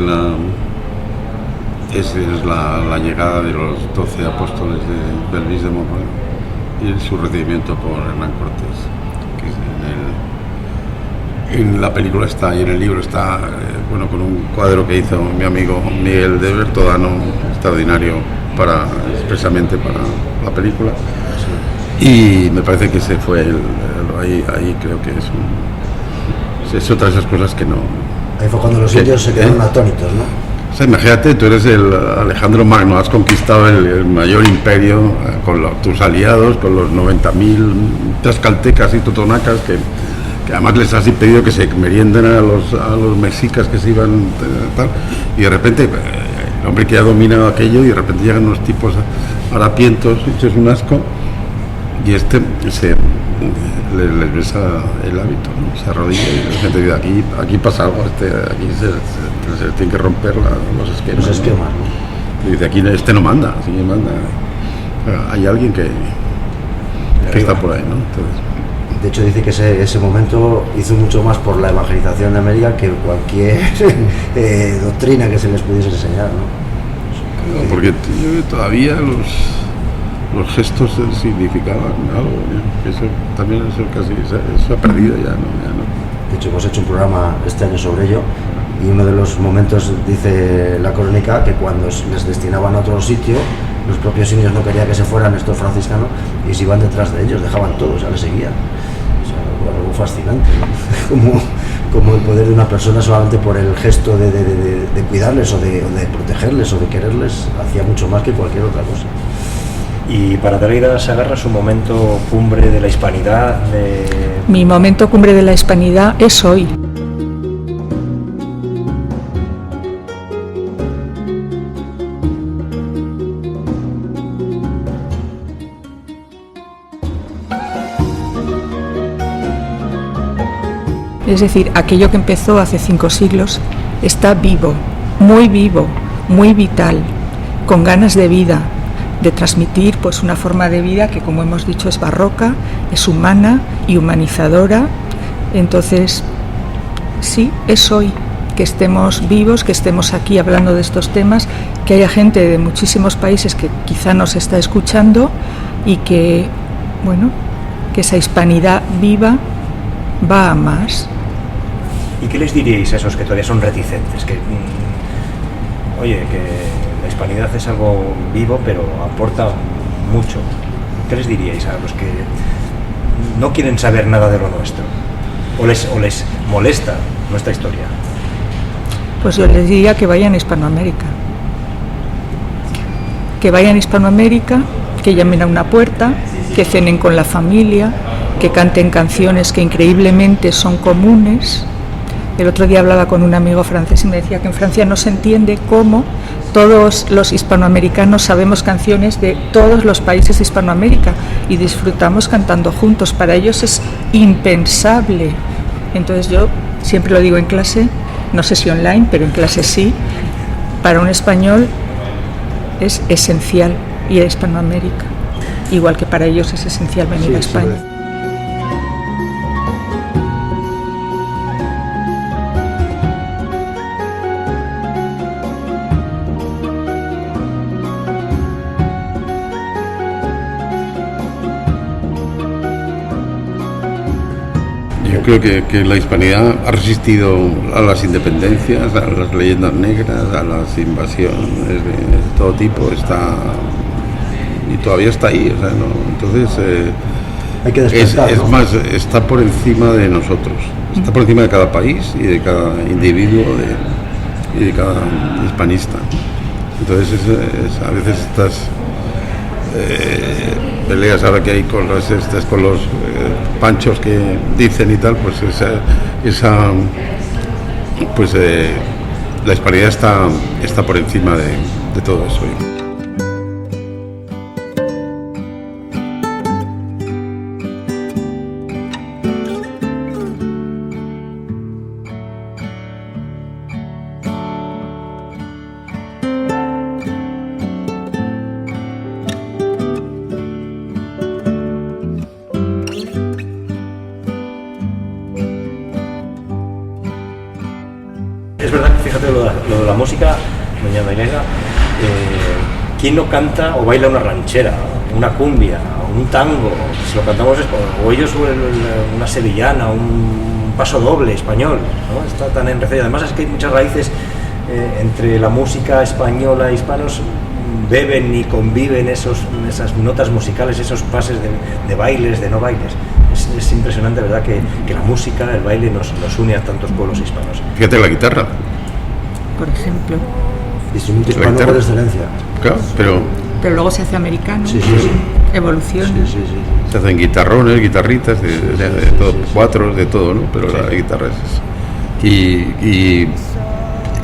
es la llegada de los 12 apóstoles de Belvis de Monroy y su recibimiento por Hernán Cortés, que en la película está y en el libro está, bueno, con un cuadro que hizo mi amigo Miguel de Bertodano, extraordinario expresamente para la película, y me parece que ese fue ahí creo que es otra de esas cosas que no... Ahí fue cuando los indios se quedaron atónitos, ¿no? O sea, imagínate, tú eres el Alejandro Magno, has conquistado el mayor imperio con tus aliados, con los 90.000 tlaxcaltecas y totonacas que además les has impedido que se merienden a los mexicas que se iban tal, y de repente el hombre que ha dominado aquello y de repente llegan unos tipos harapientos, hechos un asco, y les besa el hábito, ¿no? Se arrodilla y la gente dice, aquí pasa algo, aquí se tienen que romper los esquemas. Los esquemas, ¿no? Y dice, aquí no manda, así que manda. Hay alguien que está por ahí, ¿no? Entonces, de hecho dice que ese momento hizo mucho más por la evangelización de América que cualquier doctrina que se les pudiese enseñar, ¿no? No, porque todavía los gestos significaban algo, ¿no? Eso también eso ha perdido ya, ¿no? De hecho hemos hecho un programa este año sobre ello y uno de los momentos, dice la crónica, que cuando les destinaban a otro sitio, los propios indios no querían que se fueran estos franciscanos y se iban detrás de ellos, dejaban todo, o sea, les seguían. O sea, algo fascinante, ¿no? como el poder de una persona solamente por el gesto de cuidarles o de protegerles o de quererles hacía mucho más que cualquier otra cosa. Y para Adelaida Sagarra, su momento cumbre de la hispanidad. Mi momento cumbre de la hispanidad es hoy. Es decir, aquello que empezó hace 5 siglos está vivo, muy vital, con ganas de vida, de transmitir pues una forma de vida que, como hemos dicho, es barroca, es humana y humanizadora. Entonces, sí, es hoy que estemos vivos, que estemos aquí hablando de estos temas, que haya gente de muchísimos países que quizá nos está escuchando y que, bueno, que esa hispanidad viva va a más. ¿Y qué les diríais a esos que todavía son reticentes? Que, oye, que la hispanidad es algo vivo, pero aporta mucho. ¿Qué les diríais a los que no quieren saber nada de lo nuestro? ¿O les molesta nuestra historia? Pues yo les diría que vayan a Hispanoamérica. Que vayan a Hispanoamérica, que llamen a una puerta, que cenen con la familia, que canten canciones que increíblemente son comunes, El otro día hablaba con un amigo francés y me decía que en Francia no se entiende cómo todos los hispanoamericanos sabemos canciones de todos los países de Hispanoamérica y disfrutamos cantando juntos. Para ellos es impensable. Entonces yo siempre lo digo en clase, no sé si online, pero en clase sí, para un español es esencial ir a Hispanoamérica, igual que para ellos es esencial venir a España. Sí. Yo creo que la hispanidad ha resistido a las independencias, a las leyendas negras, a las invasiones de todo tipo, y todavía está ahí, o sea, ¿no? Entonces Hay que despertar, es ¿no? más, está por encima de nosotros, está por encima de cada país y de cada individuo y de cada hispanista. Entonces a veces estas peleas ahora que hay con los panchos que dicen y tal, pues la hispanidad está por encima de todo eso. Es verdad que fíjate lo de la música, doña Adelaida, ¿quién no canta o baila una ranchera, una cumbia, un tango? Si lo cantamos o ellos una sevillana, un paso doble español, ¿no? Está tan enraizado. Además es que hay muchas raíces entre la música española e hispanos, beben y conviven esas notas musicales, esos pases de bailes, de no bailes. Es impresionante, ¿verdad?, que la música, el baile nos une a tantos pueblos hispanos. Fíjate la guitarra. Por ejemplo. Instrumento hispano por excelencia. Claro, pero Pero luego se hace americano, Sí. evoluciona. Sí. se hacen guitarrones, guitarritas, de todo, cuatros, de todo, ¿no? Pero la guitarra es eso.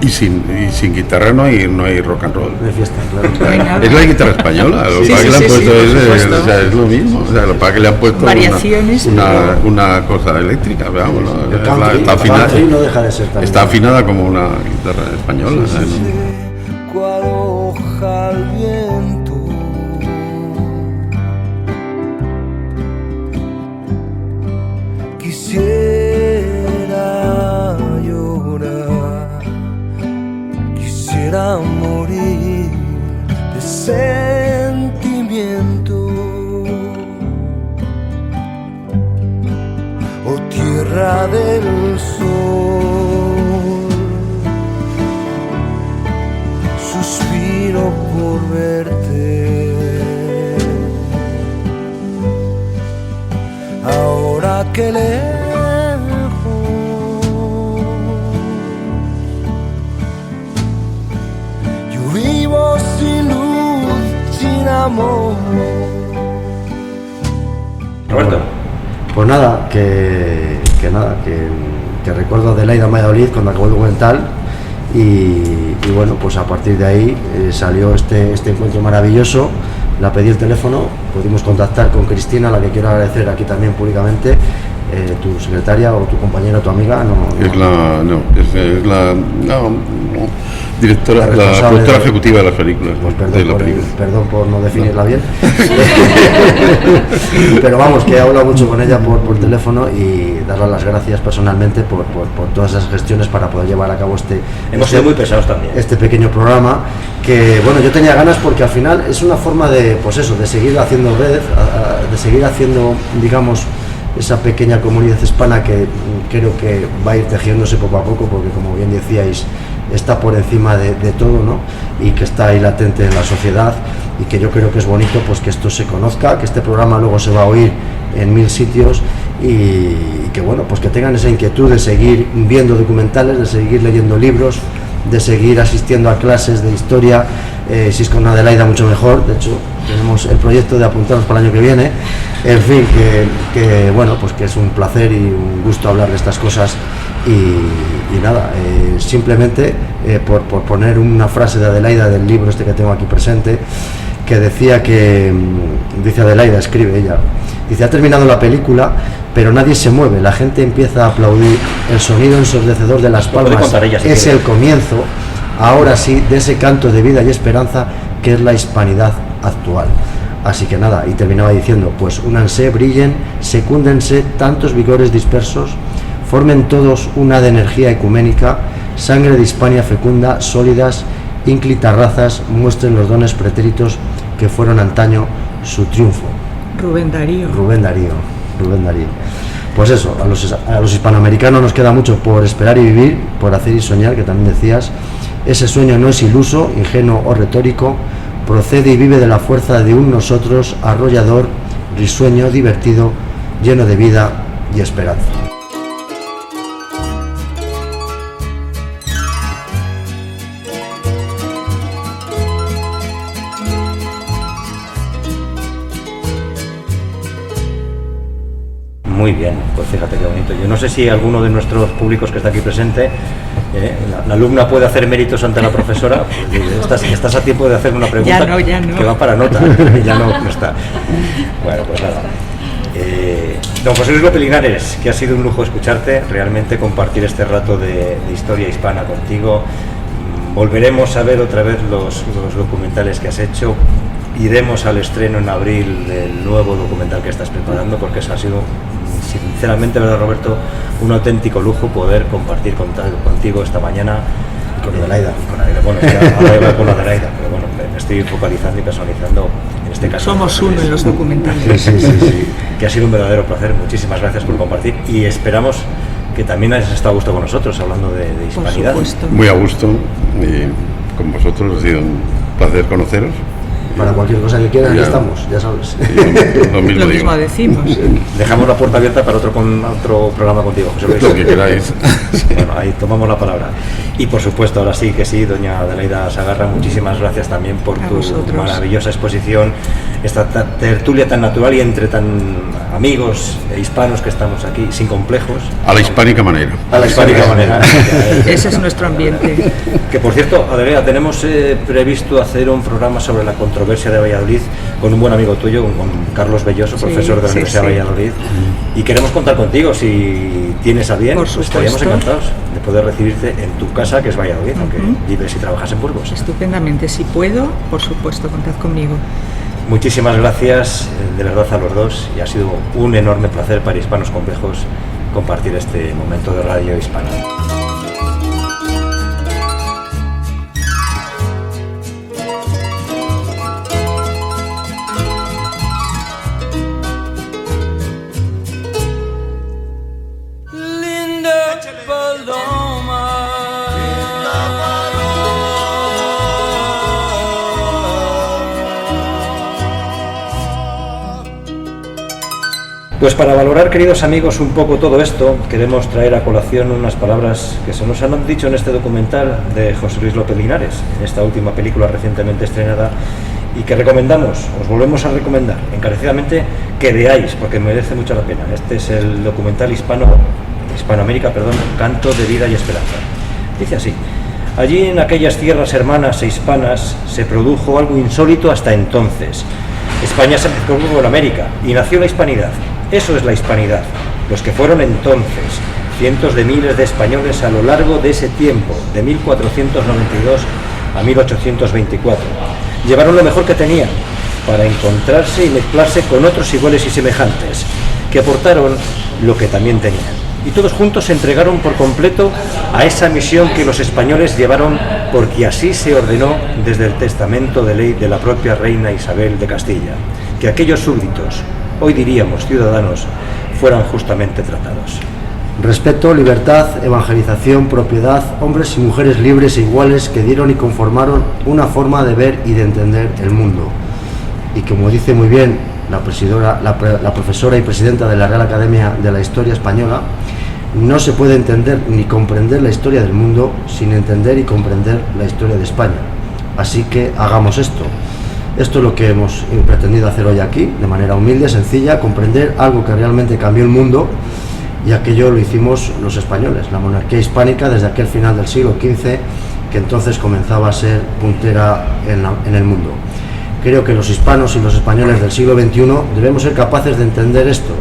Y sin guitarra no hay rock and roll. De fiesta, claro. No hay nada. Es la guitarra española, lo Sí, que sí, le han sí, puesto por es supuesto. o sea, es lo mismo, o sea, lo que le han puesto Variaciones, una cosa eléctrica, vamos, ¿no? El country, Está afinada, country no deja de ser también. está afinada como una guitarra española, Sí, ¿sabes? sí, sí. Cual hoja al viento, quisiera llorar, quisiera morir de sentimiento. Oh tierra del sol, suspiro por verte. Ahora que lejos yo vivo sin luz, sin amor. Roberto. Pues nada, que recuerdo a Adelaida Valladolid cuando acabó el documental y bueno, pues a partir de ahí salió este encuentro maravilloso. La pedí el teléfono, pudimos contactar con Cristina, a la que quiero agradecer aquí también públicamente, tu secretaria o tu compañera o tu amiga. Es la directora, La la responsable productora de- ejecutiva de las películas. Pues de la película. perdón por no definirla bien. Pero vamos, que he hablado mucho con ella por teléfono y darle las gracias personalmente por todas esas gestiones para poder llevar a cabo Hemos sido muy pesados también. este pequeño programa, que bueno, yo tenía ganas porque al final es una forma de, pues eso, de seguir haciendo red, de seguir haciendo, digamos, esa pequeña comunidad hispana que creo que va a ir tejiéndose poco a poco, porque como bien decíais, está por encima de todo, ¿no? Y que está ahí latente en la sociedad, y que yo creo que es bonito pues que esto se conozca, que este programa luego se va a oír en 1000 sitios y que bueno, pues que tengan esa inquietud de seguir viendo documentales, de seguir leyendo libros, de seguir asistiendo a clases de historia, si es con Adelaida mucho mejor, de hecho tenemos el proyecto de apuntarnos para el año que viene. En fin, bueno, pues que es un placer y un gusto hablar de estas cosas y nada, simplemente por poner una frase de Adelaida del libro este que tengo aquí presente, que decía que, dice Adelaida, escribe ella, dice: ha terminado la película, pero nadie se mueve, la gente empieza a aplaudir, el sonido ensordecedor de las palmas es el comienzo, ahora sí, de ese canto de vida y esperanza que es la hispanidad actual. Así que nada, y terminaba diciendo, pues únanse, brillen, secúndense tantos vigores dispersos, formen todos una de energía ecuménica, sangre de Hispania fecunda, sólidas, ínclitas razas, muestren los dones pretéritos que fueron antaño su triunfo. Rubén Darío. Pues eso, a los hispanoamericanos nos queda mucho por esperar y vivir, por hacer y soñar, que también decías. Ese sueño no es iluso, ingenuo o retórico, procede y vive de la fuerza de un nosotros arrollador, risueño, divertido, lleno de vida y esperanza. Muy bien, pues fíjate qué bonito. Yo no sé si alguno de nuestros públicos que está aquí presente, la alumna puede hacer méritos ante la profesora. Pues, estás a tiempo de hacer una pregunta ya no. que va para nota. Ya no está. Bueno, pues nada. Don José Luis López Linares, que ha sido un lujo escucharte, realmente compartir este rato de historia hispana contigo. Volveremos a ver otra vez los documentales que has hecho. Iremos al estreno en abril del nuevo documental que estás preparando, porque eso ha sido, sinceramente, ¿verdad, Roberto?, un auténtico lujo poder compartir contigo esta mañana. Y con Adelaida. Bueno, ahora iba con Adelaida, pero bueno, me estoy focalizando y personalizando en este caso. Somos uno en los documentales. Sí. Que ha sido un verdadero placer. Muchísimas gracias por compartir y esperamos que también hayas estado a gusto con nosotros hablando de hispanidad. Por supuesto. Muy a gusto con vosotros, ha sido un placer conoceros. Para cualquier cosa que quieras, aquí estamos, ya sabes. Lo mismo decimos. Dejamos la puerta abierta para otro programa contigo, José Luis. Lo que queráis. Bueno, ahí tomamos la palabra. Y por supuesto, ahora sí que sí, doña Adelaida Sagarra, muchísimas gracias también por tu maravillosa exposición, esta tertulia tan natural y entre tan amigos e hispanos que estamos aquí, sin complejos. A la hispánica manera. A la hispánica manera. Ese es nuestro ambiente. Que por cierto, Adelaida, tenemos previsto hacer un programa sobre la controversia de Valladolid con un buen amigo tuyo, con Carlos Belloso, profesor de la Universidad de Valladolid, y queremos contar contigo, si tienes a bien, pues estaríamos encantados de poder recibirte en tu casa, que es Valladolid, aunque vives y trabajas en Burgos. Estupendamente, si puedo, por supuesto, contad conmigo. Muchísimas gracias, de verdad, a los dos, y ha sido un enorme placer para Hispanos Complejos compartir este momento de radio hispana. Pues para valorar, queridos amigos, un poco todo esto, queremos traer a colación unas palabras que se nos han dicho en este documental de José Luis López Linares, en esta última película recientemente estrenada, y que recomendamos, os volvemos a recomendar encarecidamente que veáis, porque merece mucho la pena. Este es el documental Hispanoamérica, Canto de Vida y Esperanza. Dice así: allí en aquellas tierras hermanas e hispanas se produjo algo insólito hasta entonces. España se mezcló con América y nació la hispanidad. Eso es la hispanidad. Los que fueron entonces cientos de miles de españoles a lo largo de ese tiempo, de 1492 a 1824, llevaron lo mejor que tenían para encontrarse y mezclarse con otros iguales y semejantes, que aportaron lo que también tenían. Y todos juntos se entregaron por completo a esa misión que los españoles llevaron, porque así se ordenó desde el testamento de ley de la propia reina Isabel de Castilla, que aquellos súbditos, hoy diríamos ciudadanos, fueran justamente tratados. Respeto, libertad, evangelización, propiedad, hombres y mujeres libres e iguales que dieron y conformaron una forma de ver y de entender el mundo. Y como dice muy bien la profesora y presidenta de la Real Academia de la Historia Española, no se puede entender ni comprender la historia del mundo sin entender y comprender la historia de España. Así que hagamos esto. Esto es lo que hemos pretendido hacer hoy aquí, de manera humilde, sencilla, comprender algo que realmente cambió el mundo, y aquello lo hicimos los españoles, la monarquía hispánica, desde aquel final del siglo XV, que entonces comenzaba a ser puntera en el mundo. Creo que los hispanos y los españoles del siglo XXI debemos ser capaces de entender esto,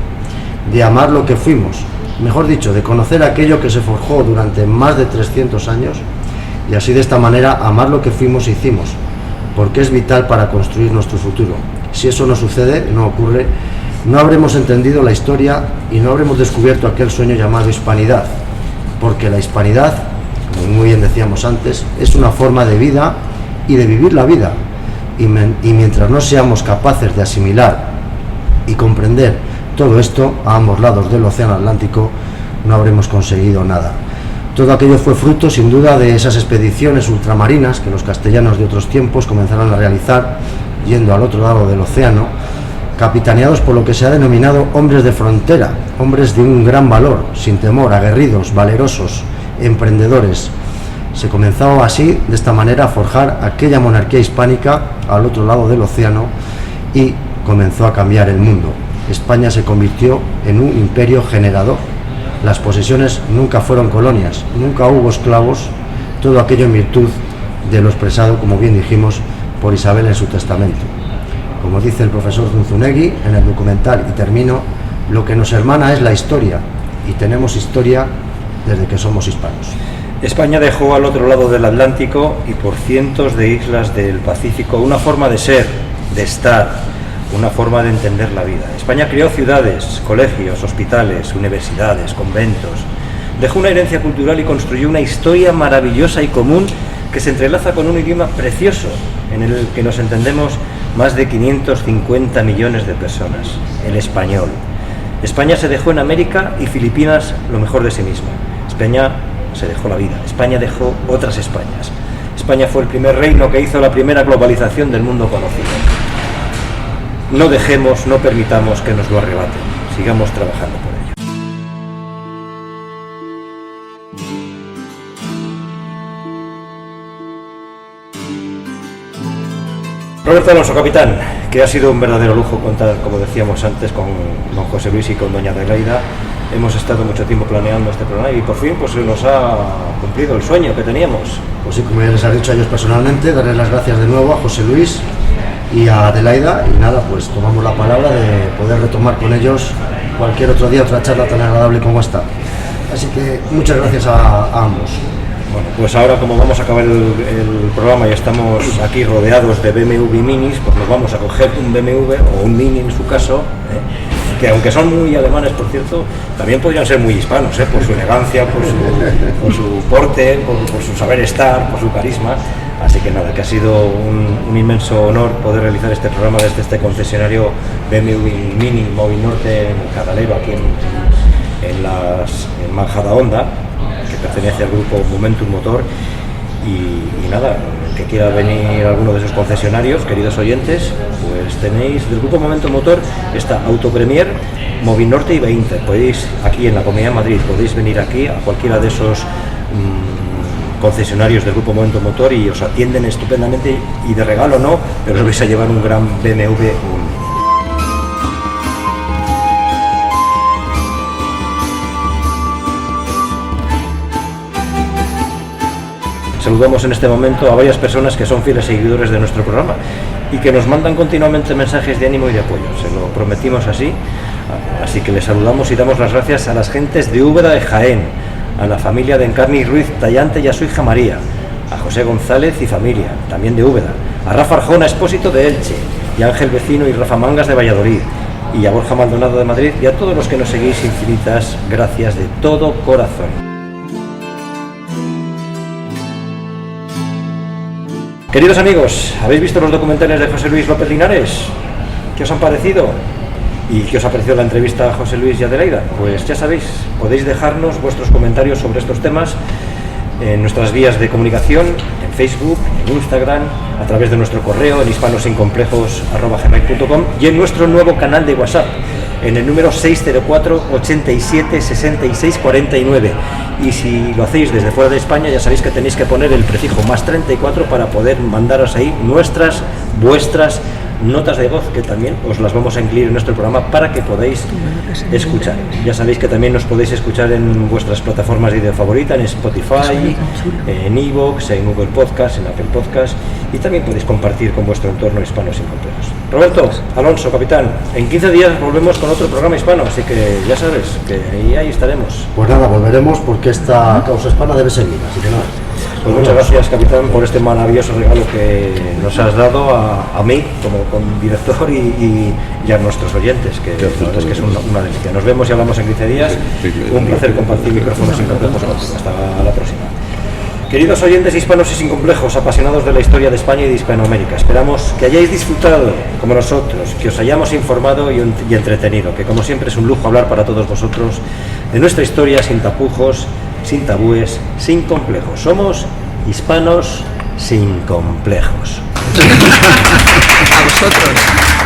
de amar lo que fuimos, mejor dicho, de conocer aquello que se forjó durante más de 300 años, y así de esta manera amar lo que fuimos e hicimos, porque es vital para construir nuestro futuro. Si eso no sucede, no ocurre, no habremos entendido la historia y no habremos descubierto aquel sueño llamado hispanidad, porque la hispanidad, como muy bien decíamos antes, es una forma de vida y de vivir la vida, y mientras no seamos capaces de asimilar y comprender todo esto a ambos lados del océano Atlántico, no habremos conseguido nada. Todo aquello fue fruto, sin duda, de esas expediciones ultramarinas que los castellanos de otros tiempos comenzaron a realizar, yendo al otro lado del océano, capitaneados por lo que se ha denominado hombres de frontera, hombres de un gran valor, sin temor, aguerridos, valerosos, emprendedores. Se comenzó así, de esta manera, a forjar aquella monarquía hispánica al otro lado del océano, y comenzó a cambiar el mundo. España se convirtió en un imperio generador. Las posesiones nunca fueron colonias, nunca hubo esclavos, todo aquello en virtud de lo expresado, como bien dijimos, por Isabel en su testamento. Como dice el profesor Zunzunegui en el documental, y termino, lo que nos hermana es la historia, y tenemos historia desde que somos hispanos. España dejó al otro lado del Atlántico y por cientos de islas del Pacífico una forma de ser, de estar, una forma de entender la vida. España creó ciudades, colegios, hospitales, universidades, conventos. Dejó una herencia cultural y construyó una historia maravillosa y común que se entrelaza con un idioma precioso en el que nos entendemos más de 550 millones de personas, el español. España se dejó en América y Filipinas lo mejor de sí misma. España se dejó la vida. España dejó otras Españas. España fue el primer reino que hizo la primera globalización del mundo conocido. No dejemos, no permitamos que nos lo arrebaten. Sigamos trabajando por ello. Roberto Alonso, capitán, que ha sido un verdadero lujo contar, como decíamos antes, con don José Luis y con doña Adelaida. Hemos estado mucho tiempo planeando este programa y por fin pues se nos ha cumplido el sueño que teníamos. Pues sí, como ya les ha dicho a ellos personalmente, darles las gracias de nuevo a José Luis y a Adelaida, y nada, pues tomamos la palabra de poder retomar con ellos cualquier otro día otra charla tan agradable como esta. Así que muchas gracias a ambos. Bueno, pues ahora, como vamos a acabar el programa y estamos aquí rodeados de BMW Minis, pues nos vamos a coger un BMW o un Mini en su caso, que aunque son muy alemanes, por cierto, también podrían ser muy hispanos, por su elegancia, por su porte, por su saber estar, por su carisma. Así que nada, que ha sido un inmenso honor poder realizar este programa desde este concesionario BMW Mini Movinorte en Cadalero, aquí en Majadahonda, que pertenece al grupo Momentum Motor. Y nada, el que quiera venir a alguno de esos concesionarios, queridos oyentes, pues tenéis del grupo Momentum Motor, está Autopremier, Movinorte y Beinter. Podéis, aquí en la Comunidad de Madrid, podéis venir aquí a cualquiera de esos concesionarios del grupo Momentum Motor y os atienden estupendamente, y de regalo no, pero os vais a llevar un gran BMW. Saludamos en este momento a varias personas que son fieles seguidores de nuestro programa y que nos mandan continuamente mensajes de ánimo y de apoyo. Se lo prometimos así que les saludamos y damos las gracias a las gentes de Úbeda de Jaén, a la familia de Encarni Ruiz Tallante y a su hija María, a José González y familia, también de Úbeda, a Rafa Arjona, Expósito de Elche, y a Ángel Vecino y Rafa Mangas de Valladolid, y a Borja Maldonado de Madrid, y a todos los que nos seguís, infinitas gracias de todo corazón. Queridos amigos, ¿habéis visto los documentales de José Luis López Linares? ¿Qué os han parecido? ¿Y qué os ha parecido la entrevista a José Luis y Adelaida? Pues ya sabéis, podéis dejarnos vuestros comentarios sobre estos temas en nuestras vías de comunicación, en Facebook, en Instagram, a través de nuestro correo en hispanosincomplejos@gmail.com y en nuestro nuevo canal de WhatsApp, en el número 604 87 66 49. Y si lo hacéis desde fuera de España, ya sabéis que tenéis que poner el prefijo más 34 para poder mandaros ahí vuestras notas de voz, que también os las vamos a incluir en nuestro programa para que podáis escuchar. Ya sabéis que también nos podéis escuchar en vuestras plataformas de video favorita, en Spotify, en iVoox, en Google Podcast, en Apple Podcast, y también podéis compartir con vuestro entorno hispano sin complejos. Roberto, Alonso, capitán, en 15 días volvemos con otro programa hispano, así que ya sabes que ahí estaremos. Pues nada, volveremos porque esta causa hispana debe seguir, así que nada. Pues muchas gracias, capitán, por este maravilloso regalo que nos has dado a mí como director y a nuestros oyentes, que la verdad es que es una delicia. Nos vemos y hablamos en 15 días. Un placer compartir micrófonos sin complejos contigo. Hasta la próxima. Queridos oyentes hispanos y sin complejos, apasionados de la historia de España y de Hispanoamérica, esperamos que hayáis disfrutado, como nosotros, que os hayamos informado y entretenido, que como siempre es un lujo hablar para todos vosotros de nuestra historia sin tapujos, sin tabúes, sin complejos. Somos hispanos sin complejos. A vosotros.